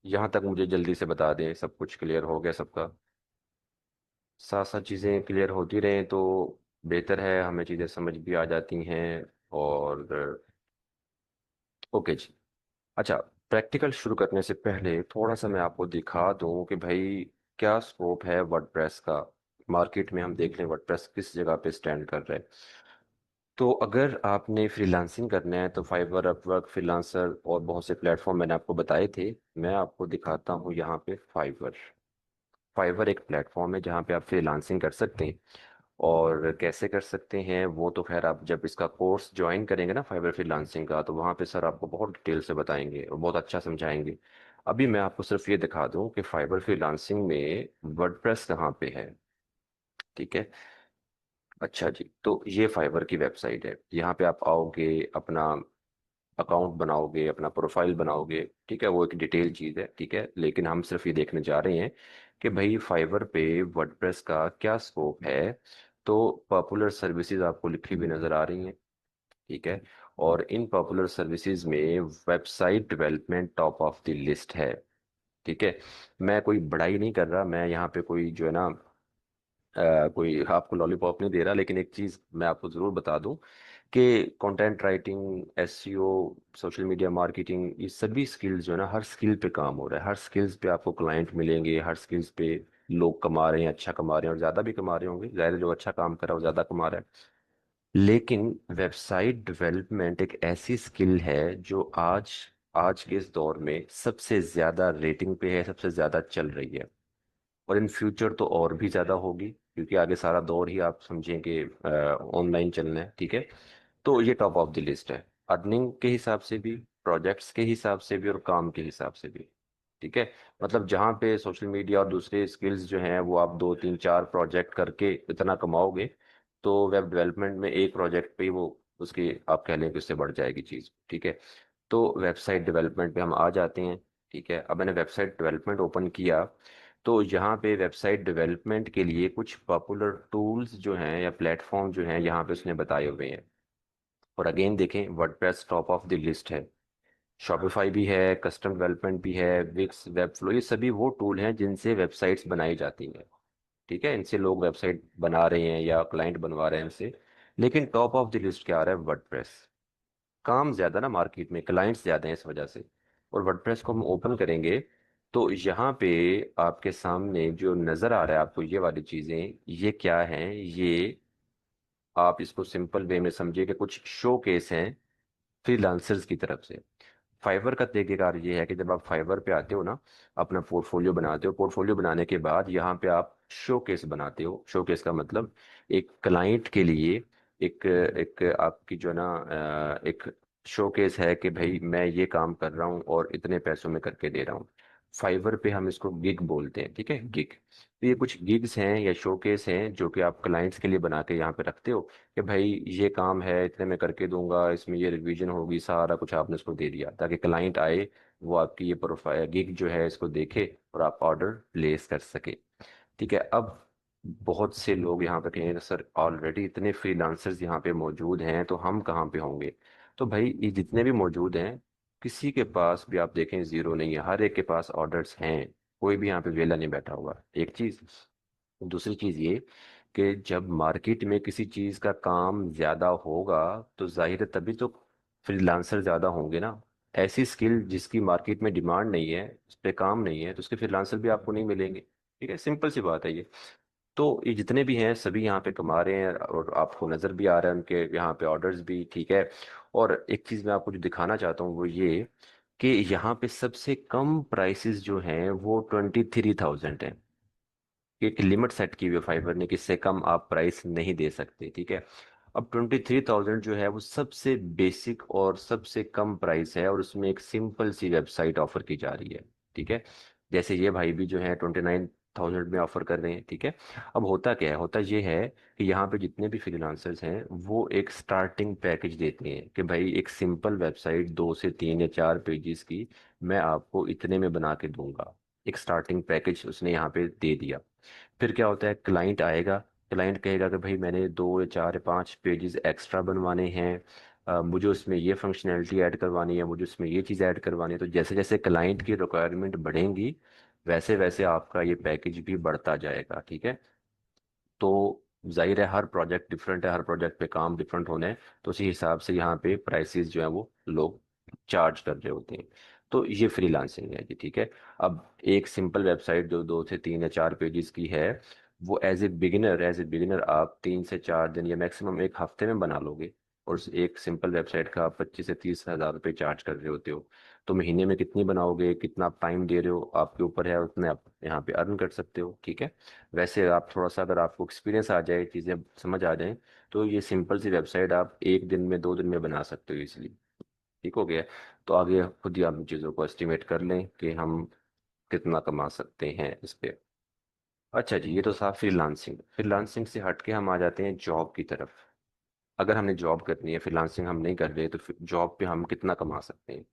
यहाँ तक मुझे जल्दी से बता दें, सब कुछ क्लियर हो गया सबका? साथ साथ चीज़ें क्लियर होती रहें तो बेहतर है, हमें चीज़ें समझ भी आ जाती हैं। और ओके जी। अच्छा, प्रैक्टिकल शुरू करने से पहले थोड़ा सा मैं आपको दिखा दूं कि भाई क्या स्कोप है वर्डप्रेस का। मार्केट में हम देख लें वर्डप्रेस किस जगह पे स्टैंड कर रहा है। तो अगर आपने फ्रीलांसिंग करना है तो फाइवर, अपवर्क, फ्रीलांसर और बहुत से प्लेटफॉर्म मैंने आपको बताए थे। मैं आपको दिखाता हूँ यहाँ पे फाइवर। फाइवर एक प्लेटफॉर्म है जहाँ पे आप फ्रीलांसिंग कर सकते हैं। और कैसे कर सकते हैं वो तो खैर आप जब इसका कोर्स ज्वाइन करेंगे ना फाइबर फ्रीलांसिंग का, तो वहाँ पे सर आपको बहुत डिटेल से बताएंगे और बहुत अच्छा समझाएंगे। अभी मैं आपको सिर्फ ये दिखा दूं कि फाइबर फ्रीलांसिंग में वर्डप्रेस कहाँ पे है। ठीक है। अच्छा जी, तो ये फाइबर की वेबसाइट है। यहाँ पे आप आओगे, अपना अकाउंट बनाओगे, अपना प्रोफाइल बनाओगे। ठीक है, वो एक डिटेल चीज़ है। ठीक है, लेकिन हम सिर्फ ये देखने जा रहे हैं कि भाई फाइवर पे वर्डप्रेस का क्या स्कोप है। तो पॉपुलर सर्विसेज आपको लिखी हुई नजर आ रही हैं। ठीक है। और इन पॉपुलर सर्विसेज में website development top of the list है। ठीक है। मैं कोई बड़ाई नहीं कर रहा, मैं यहाँ पे कोई जो है ना कोई आपको लॉलीपॉप नहीं दे रहा, लेकिन एक चीज़ मैं आपको ज़रूर बता दूं कि content writing, SEO, social media marketing, ये सभी स्किल्स जो है ना, हर स्किल पे काम हो रहा है। हर स्किल्स पे आपको क्लाइंट मिलेंगे, हर स्किल्स पे लोग कमा रहे हैं, अच्छा कमा रहे हैं और ज़्यादा भी कमा रहे होंगे। ज़ाहिर है जो अच्छा काम कर रहा है वो ज़्यादा कमा रहा है। लेकिन वेबसाइट डेवलपमेंट एक ऐसी स्किल है जो आज आज के इस दौर में सबसे ज़्यादा रेटिंग पे है, सबसे ज़्यादा चल रही है। और इन फ्यूचर तो और भी ज़्यादा होगी, क्योंकि आगे सारा दौर ही आप समझें कि ऑनलाइन चलना है। ठीक है। तो ये टॉप ऑफ द लिस्ट है, अर्निंग के हिसाब से भी, प्रोजेक्ट्स के हिसाब से भी और काम के हिसाब से भी। ठीक है। मतलब जहाँ पे सोशल मीडिया और दूसरे स्किल्स जो हैं वो आप 2 3 4 प्रोजेक्ट करके इतना कमाओगे, तो वेब डेवलपमेंट में एक प्रोजेक्ट पे ही वो उसकी आप कह लें कि उससे बढ़ जाएगी चीज़। ठीक है। तो वेबसाइट डेवलपमेंट पे हम आ जाते हैं। ठीक है, अब मैंने वेबसाइट डेवलपमेंट ओपन किया तो यहाँ पे वेबसाइट डेवलपमेंट के लिए कुछ पॉपुलर टूल्स जो हैं या प्लेटफॉर्म जो हैं यहाँ पे उसने बताए हुए हैं। और अगेन देखें, WordPress top of the list है। शॉपिफाई भी है, कस्टम डेवलपमेंट भी है, विक्स, वेबफ्लो, ये सभी वो टूल हैं जिनसे वेबसाइट्स बनाई जाती हैं। ठीक है, इनसे लोग वेबसाइट बना रहे हैं या क्लाइंट बनवा रहे हैं इनसे। लेकिन टॉप ऑफ द लिस्ट क्या आ रहा है? वर्डप्रेस। काम ज्यादा ना, मार्केट में क्लाइंट्स ज्यादा हैं इस वजह से। और वर्डप्रेस को हम ओपन करेंगे तो यहाँ पे आपके सामने जो नजर आ रहा है आपको, ये वाली चीजें, ये क्या है? ये आप इसको सिंपल वे में समझिए कि कुछ शो केस हैं फ्रीलांसर्स की तरफ से। फाइवर का तरीकेकार ये है कि जब आप फाइवर पे आते हो ना, अपना पोर्टफोलियो बनाते हो, पोर्टफोलियो बनाने के बाद यहाँ पे आप शोकेस बनाते हो। शोकेस का मतलब एक क्लाइंट के लिए एक एक आपकी जो है ना एक शोकेस है कि भाई मैं ये काम कर रहा हूँ और इतने पैसों में करके दे रहा हूँ। फाइवर पे हम इसको गिग बोलते हैं। ठीक है, गिग। तो ये कुछ गिग्स हैं या शोकेस हैं जो कि आप क्लाइंट्स के लिए बना के यहाँ पे रखते हो कि भाई ये काम है, इतने में करके दूंगा, इसमें ये रिवीजन होगी, सारा कुछ आपने उसको दे दिया ताकि क्लाइंट आए, वो आपकी ये प्रोफाइल गिग जो है इसको देखे और आप ऑर्डर प्लेस कर सके। ठीक है। अब बहुत से लोग यहाँ पे कहेंगे सर ऑलरेडी इतने फ्रीलांसर्स यहाँ पे मौजूद हैं तो हम कहाँ पे होंगे? तो भाई ये जितने भी मौजूद हैं, किसी के पास भी आप देखें जीरो नहीं है, हर एक के पास ऑर्डर्स हैं। कोई भी यहाँ पे वेला नहीं बैठा हुआ, एक चीज। दूसरी चीज ये कि जब मार्केट में किसी चीज का काम ज्यादा होगा तो जाहिर है तभी तो फ्रीलांसर ज्यादा होंगे ना। ऐसी स्किल जिसकी मार्केट में डिमांड नहीं है, उस पर काम नहीं है, तो उसके फ्रीलांसर भी आपको नहीं मिलेंगे। ठीक है, सिंपल सी बात है ये। तो ये जितने भी हैं सभी यहाँ पे कमा रहे हैं और आपको नजर भी आ रहा है उनके यहाँ पे ऑर्डर्स भी। ठीक है। और एक चीज मैं आपको जो दिखाना चाहता हूँ वो ये कि यहाँ पे सबसे कम प्राइसेस जो हैं वो 23,000 है। एक लिमिट सेट की हुई है फाइबर ने कि इससे कम आप प्राइस नहीं दे सकते। ठीक है। अब 23,000 जो है वो सबसे बेसिक और सबसे कम प्राइस है और उसमें एक सिंपल सी वेबसाइट ऑफर की जा रही है। ठीक है। जैसे ये भाई भी जो है 29 1000 में ऑफर कर रहे हैं, ठीक है। अब होता क्या है, होता ये है कि यहाँ पे जितने भी फ्रीलांसर्स हैं वो एक स्टार्टिंग पैकेज देते हैं कि भाई एक सिंपल वेबसाइट 2 से 3 या 4 पेजेस की मैं आपको इतने में बना के दूंगा। एक स्टार्टिंग पैकेज उसने यहाँ पे दे दिया। फिर क्या होता है, क्लाइंट आएगा, क्लाइंट कहेगा कि भाई मैंने 2 या 4 या 5 पेजेस एक्स्ट्रा बनवाने हैं, मुझे उसमें ये फंक्शनैलिटी ऐड करवानी है, मुझे उसमें ये चीज़ ऐड करवानी है। तो जैसे जैसे क्लाइंट की रिक्वायरमेंट बढ़ेंगी वैसे वैसे आपका ये पैकेज भी बढ़ता जाएगा, ठीक है। तो जाहिर है हर प्रोजेक्ट डिफरेंट है, हर प्रोजेक्ट पे काम डिफरेंट होने हैं, तो उसी हिसाब से यहाँ पे प्राइसेस जो है वो लोग चार्ज कर रहे होते हैं। तो ये फ्रीलांसिंग है जी, ठीक है। अब एक सिंपल वेबसाइट जो 2 से 3 या 4 पेजेस की है, वो एज ए बिगिनर आप 3 से 4 दिन या मैक्सिमम एक हफ्ते में बना लोगे। और उस एक सिंपल वेबसाइट का आप 25 से 30 हज़ार रुपये चार्ज कर रहे होते हो। तो महीने में कितनी बनाओगे, कितना आप टाइम दे रहे हो, आपके ऊपर है, उतने आप यहाँ पे अर्न कर सकते हो, ठीक है। वैसे आप थोड़ा सा अगर आपको एक्सपीरियंस आ जाए, चीज़ें समझ आ जाए, तो ये सिंपल सी वेबसाइट आप एक दिन में 2 दिन में बना सकते हो इजीली। ठीक हो गया। तो आगे खुद ही आप इन चीज़ों को एस्टिमेट कर लें कि हम कितना कमा सकते हैं इस पे। अच्छा जी, ये तो था फ्रीलांसिंग। फ्रीलांसिंग से हट के हम आ जाते हैं जॉब की तरफ। अगर हमने जॉब करनी है, फ्रीलांसिंग हम नहीं कर रहे, तो जॉब पे हम कितना कमा सकते हैं।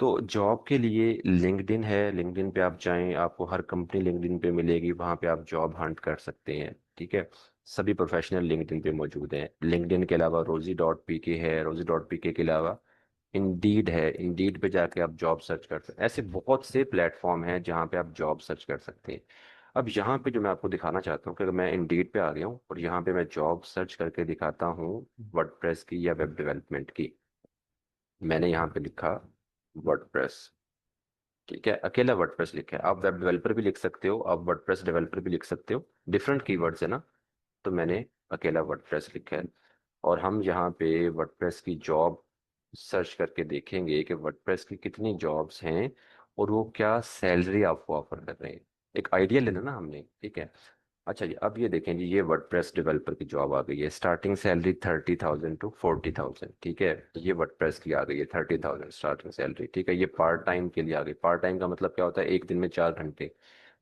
तो जॉब के लिए लिंक्डइन है, लिंक्डइन पे आप जाएं, आपको हर कंपनी लिंक्डइन पे मिलेगी, वहां पे आप जॉब हंट कर सकते हैं, ठीक है। सभी प्रोफेशनल लिंक्डइन पे मौजूद हैं। लिंक्डइन के अलावा रोजी.pk है, रोजी.pk के अलावा इंडीड है, इंडीड पे जाके आप जॉब सर्च कर सकते हैं। ऐसे बहुत से प्लेटफॉर्म हैं जहाँ पे आप जॉब सर्च कर सकते हैं। अब यहाँ पे जो मैं आपको दिखाना चाहता हूँ कि अगर मैं इंडीड पे आ गया हूँ और यहाँ पे मैं जॉब सर्च करके दिखाता हूँ वर्डप्रेस की या वेब डेवलपमेंट की। मैंने यहाँ पे लिखा वर्डप्रेस, ठीक है, अकेला वर्डप्रेस लिखा है। आप वेब डेवलपर भी लिख सकते हो, आप वर्डप्रेस डेवलपर भी लिख सकते हो, डिफरेंट कीवर्ड्स है ना। तो मैंने अकेला वर्डप्रेस लिखा है। और हम यहाँ पे वर्डप्रेस की जॉब सर्च करके देखेंगे कि वर्डप्रेस की कितनी जॉब्स हैं और वो क्या सैलरी आपको ऑफर कर रहे हैं। एक आइडिया लेना ना हमने, ठीक है। अच्छा जी, अब ये देखें जी, ये वर्डप्रेस डेवलपर की जॉब आ गई है, स्टार्टिंग सैलरी 30,000 to 40,000, ठीक है। ये वर्डप्रेस की आ गई है 30,000 स्टार्टिंग सैलरी, ठीक है। ये पार्ट टाइम के लिए आ गई। पार्ट टाइम का मतलब क्या होता है, एक दिन में 4 घंटे,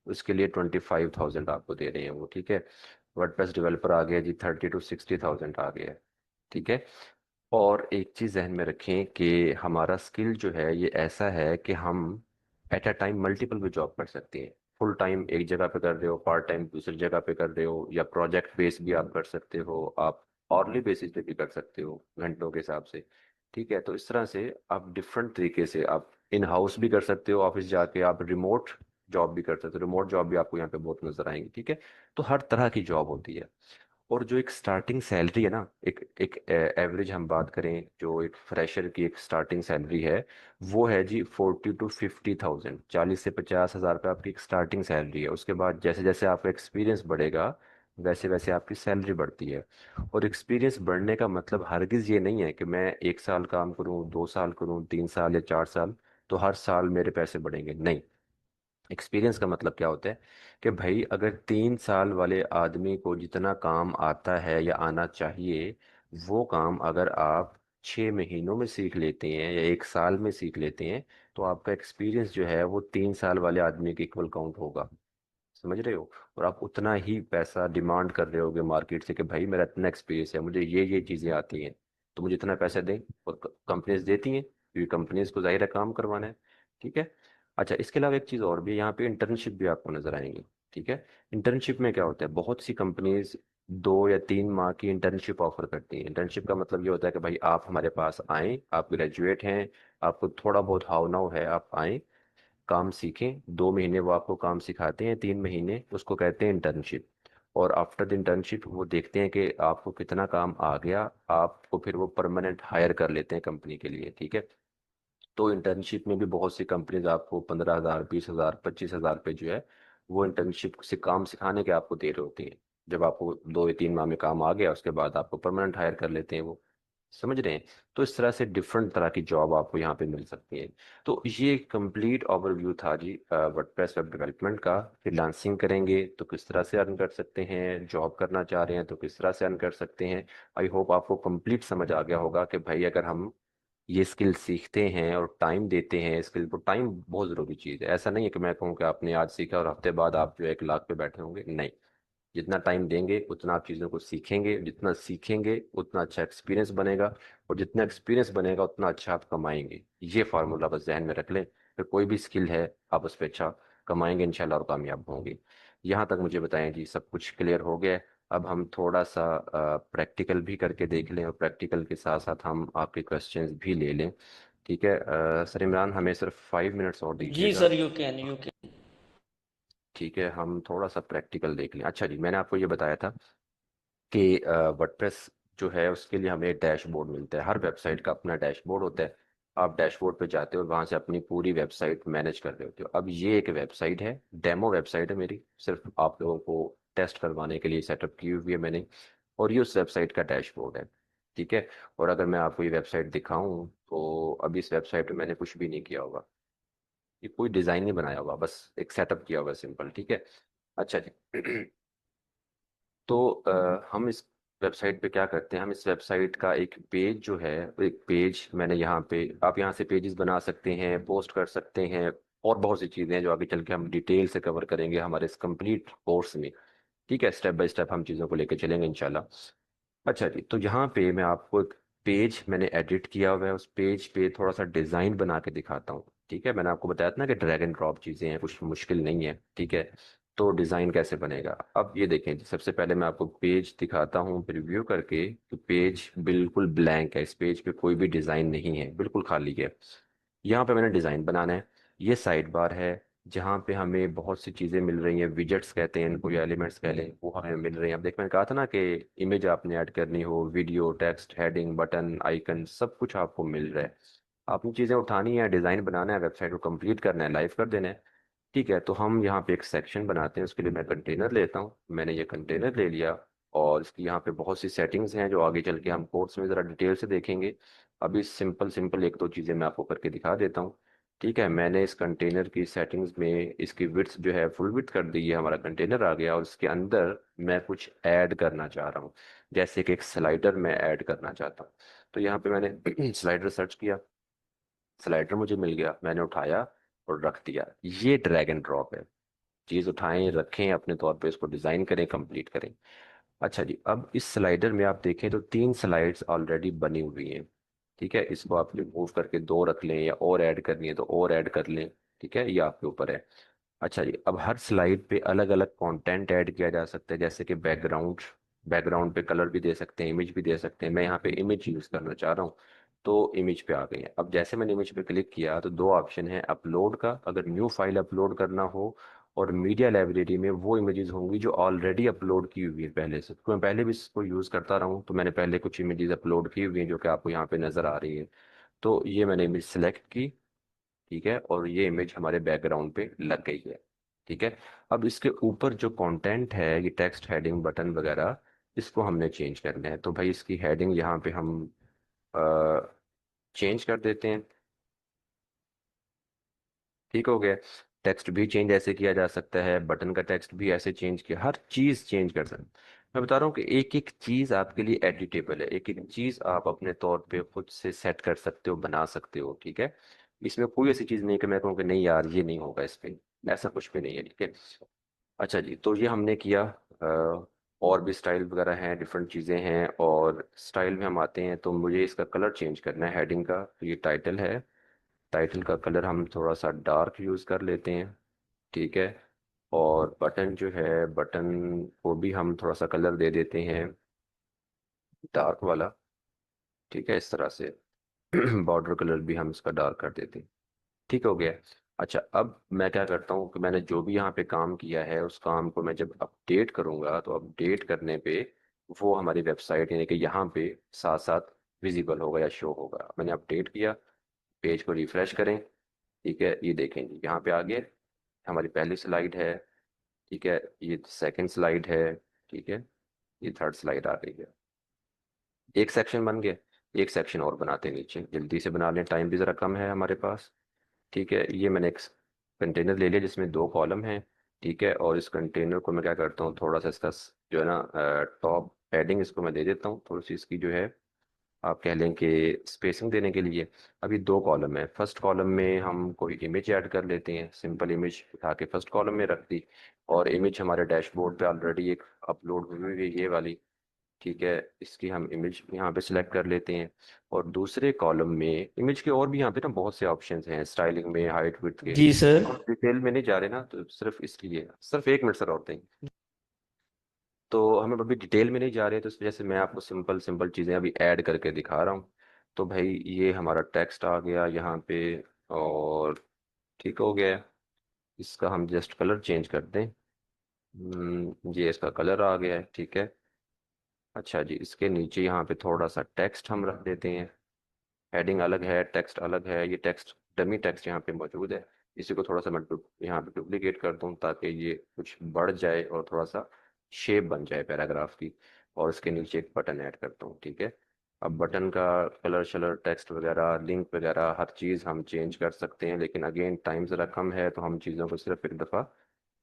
उसके लिए 25,000 आपको दे रहे हैं वो, ठीक है। वर्डप्रेस डेवलपर आ गया जी, 30 to 60,000 आ गया है, ठीक है। और एक चीज़ जहन में रखें कि हमारा स्किल जो है ये ऐसा है कि हम एट अ टाइम मल्टीपल भी जॉब कर सकते हैं। फुल टाइम एक जगह पे कर रहे हो, पार्ट टाइम दूसरी जगह पे कर रहे हो, या प्रोजेक्ट बेस भी आप कर सकते हो, आप ऑर्ली बेसिस पे भी कर सकते हो घंटों के हिसाब से, ठीक है। तो इस तरह से आप डिफरेंट तरीके से आप इन हाउस भी कर सकते हो, ऑफिस जाके आप रिमोट जॉब भी कर सकते हो। रिमोट जॉब भी आपको यहाँ पे बहुत नजर आएंगी, ठीक है। तो हर तरह की जॉब होती है। और जो एक स्टार्टिंग सैलरी है ना, एक एक एवरेज हम बात करें, जो एक फ्रेशर की एक स्टार्टिंग सैलरी है, वो है जी 40 to 50,000, 40 से 50 हज़ार रुपये आपकी एक स्टार्टिंग सैलरी है। उसके बाद जैसे जैसे आपका एक्सपीरियंस बढ़ेगा वैसे वैसे आपकी सैलरी बढ़ती है। और एक्सपीरियंस बढ़ने का मतलब हरगिज़ ये नहीं है कि मैं 1 साल काम करूं, 2 साल करूं, 3 साल या 4 साल, तो हर साल मेरे पैसे बढ़ेंगे, नहीं। एक्सपीरियंस का मतलब क्या होता है कि भाई अगर 3 साल वाले आदमी को जितना काम आता है या आना चाहिए, वो काम अगर आप 6 महीनों में सीख लेते हैं या 1 साल में सीख लेते हैं, तो आपका एक्सपीरियंस जो है वो 3 साल वाले आदमी के इक्वल काउंट होगा। समझ रहे हो। और आप उतना ही पैसा डिमांड कर रहे होगे मार्केट से कि भाई मेरा इतना एक्सपीरियंस है, मुझे ये चीज़ें आती हैं, तो मुझे इतना पैसा दें। और कंपनीज देती हैं क्योंकि कंपनीज को जाहिर है काम करवाना है, ठीक है। अच्छा, इसके अलावा एक चीज़ और भी है, यहाँ पे इंटर्नशिप भी आपको नजर आएंगी, ठीक है। इंटर्नशिप में क्या होता है, बहुत सी कंपनीज 2 या 3 माह की इंटर्नशिप ऑफर करती हैं। इंटर्नशिप का मतलब ये होता है कि भाई आप हमारे पास आएँ, आप ग्रेजुएट हैं, आपको थोड़ा बहुत हाव नाव है, आप आएँ, काम सीखें, 2 महीने वो आपको काम सिखाते हैं, 3 महीने उसको कहते हैं इंटर्नशिप। और आफ्टर द इंटर्नशिप वो देखते हैं कि आपको कितना काम आ गया, आपको फिर वो परमानेंट हायर कर लेते हैं कंपनी के लिए, ठीक है। तो इंटर्नशिप में भी बहुत सी कंपनीज आपको 15,000, 20,000, 25,000 पे जो है वो इंटर्नशिप से काम सिखाने के आपको दे रहे होती हैं। जब आपको 2 या 3 माह में काम आ गया उसके बाद आपको परमानेंट हायर कर लेते हैं वो। समझ रहे हैं। तो इस तरह से डिफरेंट तरह की जॉब आपको यहाँ पे मिल सकती है। तो ये कंप्लीट ओवरव्यू था जी वर्डप्रेस वेब डेवलपमेंट का। फ्रीलांसिंग करेंगे तो किस तरह से अर्न कर सकते हैं, जॉब करना चाह रहे हैं तो किस तरह से अर्न कर सकते हैं। आई होप आपको कंप्लीट समझ आ गया होगा कि भाई अगर हम ये स्किल सीखते हैं और टाइम देते हैं स्किल को, टाइम बहुत ज़रूरी चीज़ है। ऐसा नहीं है कि मैं कहूँ कि आपने आज सीखा और हफ्ते बाद आप जो है 1 लाख पे बैठे होंगे, नहीं। जितना टाइम देंगे उतना आप चीज़ों को सीखेंगे, जितना सीखेंगे उतना अच्छा एक्सपीरियंस बनेगा, और जितना एक्सपीरियंस बनेगा उतना अच्छा आप कमाएंगे। ये फार्मूला बस जहन में रख लें, फिर कोई भी स्किल है आप उस पर अच्छा कमाएंगे इंशाल्लाह और कामयाब होंगे। यहाँ तक मुझे बताएं जी, सब कुछ क्लियर हो गया है? अब हम थोड़ा सा प्रैक्टिकल भी करके देख लें, और प्रैक्टिकल के साथ साथ हम आपके क्वेश्चंस भी ले लें। ठीक है सर इमरान, हमें सिर्फ 5 मिनट्स और जी दीजिएगा। Sir, you can. ठीक है, हम थोड़ा सा प्रैक्टिकल देख लें। अच्छा जी, मैंने आपको ये बताया था कि वर्डप्रेस जो है उसके लिए हमें डैशबोर्ड मिलता है। हर वेबसाइट का अपना डैशबोर्ड होता है। आप डैशबोर्ड पे जाते हो, वहां से अपनी पूरी वेबसाइट मैनेज कर रहे होते हो। अब ये एक वेबसाइट है, डेमो वेबसाइट है मेरी, सिर्फ आप लोगों को टेस्ट करवाने के लिए सेटअप की हुई है मैंने। और ये उस वेबसाइट का डैशबोर्ड है। ठीक है। और अगर मैं आपको ये वेबसाइट दिखाऊं, तो अभी इस वेबसाइट पे मैंने कुछ भी नहीं किया होगा, ये कोई डिज़ाइन नहीं बनाया होगा, बस एक सेटअप किया होगा सिंपल। ठीक है। अच्छा जी। तो हम इस वेबसाइट पे क्या करते हैं, हम इस वेबसाइट का एक पेज जो है, एक पेज मैंने यहाँ पे, आप यहाँ से पेजेस बना सकते हैं, पोस्ट कर सकते हैं, और बहुत सी चीज़ें हैं जो आगे चल के हम डिटेल से कवर करेंगे हमारे इस कंप्लीट कोर्स में। ठीक है, स्टेप बाय स्टेप हम चीज़ों को लेकर चलेंगे इंशाल्लाह। अच्छा जी, तो यहाँ पे मैं आपको एक पेज मैंने एडिट किया हुआ है, उस पेज पे थोड़ा सा डिज़ाइन बना के दिखाता हूँ। ठीक है, मैंने आपको बताया था ना कि ड्रैग एंड ड्रॉप चीज़ें हैं, कुछ मुश्किल नहीं है। ठीक है। तो डिज़ाइन कैसे बनेगा, अब ये देखें जी, सबसे पहले मैं आपको पेज दिखाता हूँ प्रीव्यू करके। तो पेज बिल्कुल ब्लैंक है, इस पेज पे कोई भी डिज़ाइन नहीं है, बिल्कुल खाली है। यहाँ पे मैंने डिज़ाइन बनाना है। ये साइड बार है, जहाँ पे हमें बहुत सी चीज़ें मिल रही हैं, विजेट्स कहते हैं इनको या एलिमेंट्स कह लें, वो हमें मिल रही हैं। अब देख, मैंने कहा था ना कि इमेज आपने ऐड करनी हो, video, text, heading, button, icon, सब कुछ आपको मिल रहा है। आपने चीज़ें उठानी है, डिज़ाइन बनाना है, वेबसाइट को कंप्लीट करना है, लाइव कर देना है। ठीक है, तो हम यहाँ पे एक सेक्शन बनाते हैं, उसके लिए मैं कंटेनर लेता हूँ। मैंने ये कंटेनर ले लिया, और इसकी यहाँ पे बहुत सी सेटिंग्स हैं जो आगे चल के हम कोर्स में ज़रा डिटेल से देखेंगे। अभी सिंपल सिंपल एक दो चीज़ें मैं आपको करके दिखा देता हूँ। ठीक है, मैंने इस कंटेनर की सेटिंग्स में इसकी विड्थ जो है फुल विड्थ कर दी है, हमारा कंटेनर आ गया, और इसके अंदर मैं कुछ ऐड करना चाह रहा हूँ। जैसे कि एक स्लाइडर मैं ऐड करना चाहता हूँ। तो यहाँ पे मैंने स्लाइडर सर्च किया, स्लाइडर मुझे मिल गया, मैंने उठाया और रख दिया। ये ड्रैग एंड ड्रॉप है। चीज़ उठाएं, रखें, अपने तौर पे इसको डिज़ाइन करें, कंप्लीट करें। अच्छा जी, अब इस स्लाइडर में आप देखें तो 3 स्लाइड्स ऑलरेडी बनी हुई हैं। ठीक है, इसको आप रिमूव करके 2 रख लें, या और ऐड करनी है तो और ऐड कर लें। ठीक है, ये आपके ऊपर है। अच्छा जी, अब हर स्लाइड पे अलग अलग कंटेंट ऐड किया जा सकता है, जैसे कि बैकग्राउंड, बैकग्राउंड पे कलर भी दे सकते हैं, इमेज भी दे सकते हैं। मैं यहाँ पे इमेज यूज़ करना चाह रहा हूँ, तो इमेज पे आ गई है। अब जैसे मैंने इमेज पे क्लिक किया तो 2 ऑप्शन है अपलोड का, अगर न्यू फाइल अपलोड करना हो, और मीडिया लाइब्रेरी में वो इमेजेस होंगी जो ऑलरेडी अपलोड की हुई है पहले से, तो मैं पहले भी इसको यूज़ करता रहा हूँ, तो मैंने पहले कुछ इमेजेस अपलोड की हुई हैं जो कि आपको यहाँ पे नज़र आ रही है। तो ये मैंने इमेज सेलेक्ट की। ठीक है, और ये इमेज हमारे बैकग्राउंड पे लग गई है। ठीक है। अब इसके ऊपर जो कंटेंट है, ये टेक्स्ट, हेडिंग, बटन वगैरह, इसको हमने चेंज करना है। तो भाई इसकी हेडिंग यहाँ पे हम चेंज कर देते हैं। ठीक हो गया। टेक्स्ट भी चेंज ऐसे किया जा सकता है, बटन का टेक्स्ट भी ऐसे चेंज किया, हर चीज़ चेंज कर सकते हैं। मैं बता रहा हूँ कि एक एक चीज़ आपके लिए एडिटेबल है, एक एक चीज़ आप अपने तौर पे खुद से सेट कर सकते हो, बना सकते हो। ठीक है, इसमें कोई ऐसी चीज़ नहीं कि मैं कहूँ कि नहीं यार ये नहीं होगा इस पे, ऐसा कुछ भी नहीं है। ठीक है। अच्छा जी, तो ये हमने किया। और भी स्टाइल वगैरह हैं, डिफरेंट चीज़ें हैं, और स्टाइल में हम आते हैं तो मुझे इसका कलर चेंज करना है हेडिंग का। तो ये टाइटल है, टाइटल का कलर हम थोड़ा सा डार्क यूज़ कर लेते हैं। ठीक है। और बटन जो है, बटन को भी हम थोड़ा सा कलर दे देते हैं, डार्क वाला। ठीक है, इस तरह से। बॉर्डर कलर भी हम इसका डार्क कर देते हैं। ठीक हो गया। अच्छा, अब मैं क्या करता हूँ कि मैंने जो भी यहाँ पे काम किया है, उस काम को मैं जब अपडेट करूँगा, तो अपडेट करने पे वो हमारी वेबसाइट यानी कि यहाँ पे साथ साथ विजिबल होगा या शो होगा। मैंने अपडेट किया, पेज को रिफ्रेश करें। ठीक है, ये देखें जी, यहाँ पे आ गया, हमारी पहली स्लाइड है। ठीक है, ये सेकंड स्लाइड है। ठीक है, ये थर्ड स्लाइड आ गई है। एक सेक्शन बन गया। एक सेक्शन और बनाते हैं नीचे, जल्दी से बना लें, टाइम भी ज़रा कम है हमारे पास। ठीक है, ये मैंने एक कंटेनर ले लिया जिसमें 2 कॉलम हैं। ठीक है, और इस कंटेनर को मैं क्या करता हूँ, थोड़ा सा इसका जो है ना टॉप हेडिंग इसको मैं दे देता हूँ, थोड़ी सी इसकी जो है आप कह लें कि स्पेसिंग देने के लिए। अभी दो कॉलम है, फर्स्ट कॉलम में हम कोई इमेज ऐड कर लेते हैं, सिंपल इमेज उठा के फर्स्ट कॉलम में रख दी, और इमेज हमारे डैशबोर्ड पे ऑलरेडी एक अपलोड हुई हुई है, ये वाली। ठीक है, इसकी हम इमेज यहाँ पे सिलेक्ट कर लेते हैं। और दूसरे कॉलम में इमेज के और भी यहाँ पे ना बहुत से ऑप्शंस हैं, स्टाइलिंग में, हाइट विड्थ के। जी सर। हम डिटेल में नहीं जा रहे ना, तो सिर्फ इसके लिए सिर्फ एक मिनट सर और दें। तो हम अभी डिटेल में नहीं जा रहे, तो इस वजह से मैं आपको सिंपल सिंपल चीज़ें अभी ऐड करके दिखा रहा हूँ। तो भाई ये हमारा टेक्स्ट आ गया यहाँ पे, और ठीक हो गया है। इसका हम जस्ट कलर चेंज कर दें। ये इसका कलर आ गया है, ठीक है। अच्छा जी, इसके नीचे यहाँ पे थोड़ा सा टेक्स्ट हम रख देते हैं। हेडिंग अलग है, टेक्स्ट अलग है, ये टेक्स्ट डमी टेक्स्ट यहाँ पे मौजूद है। इसी को थोड़ा सा मैं यहाँ पे डुप्लीकेट कर दूँ, ताकि ये कुछ बढ़ जाए और थोड़ा सा शेप बन जाए पैराग्राफ की। और इसके नीचे एक बटन ऐड करता हूँ, ठीक है। अब बटन का कलर शलर, टेक्स्ट वगैरह, लिंक वगैरह, हर चीज़ हम चेंज कर सकते हैं, लेकिन अगेन टाइम ज़रा कम है, तो हम चीज़ों को सिर्फ एक दफ़ा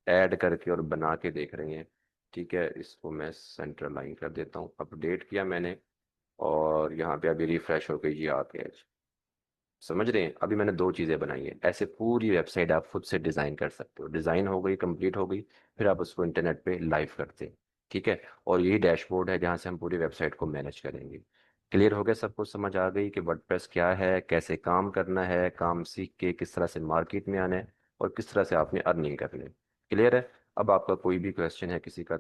ऐड करके और बना के देख रहे हैं। ठीक है, इसको मैं सेंटर लाइन कर देता हूँ, अपडेट किया मैंने, और यहाँ पे अभी रिफ्रेश हो गई, ये आ गया। समझ रहे हैं, अभी मैंने दो चीज़ें बनाई हैं, ऐसे पूरी वेबसाइट आप खुद से डिज़ाइन कर सकते हो। डिज़ाइन हो गई, कंप्लीट हो गई, फिर आप उसको इंटरनेट पे लाइव करते हैं। ठीक है, और यही डैशबोर्ड है जहाँ से हम पूरी वेबसाइट को मैनेज करेंगे। क्लियर हो गया, सब कुछ समझ आ गई कि वर्डप्रेस क्या है, कैसे काम करना है, काम सीख के किस तरह से मार्केट में आना है, और किस तरह से आपने अर्निंग करनी है। क्लियर है। अब आपका कोई भी क्वेश्चन है किसी का, तो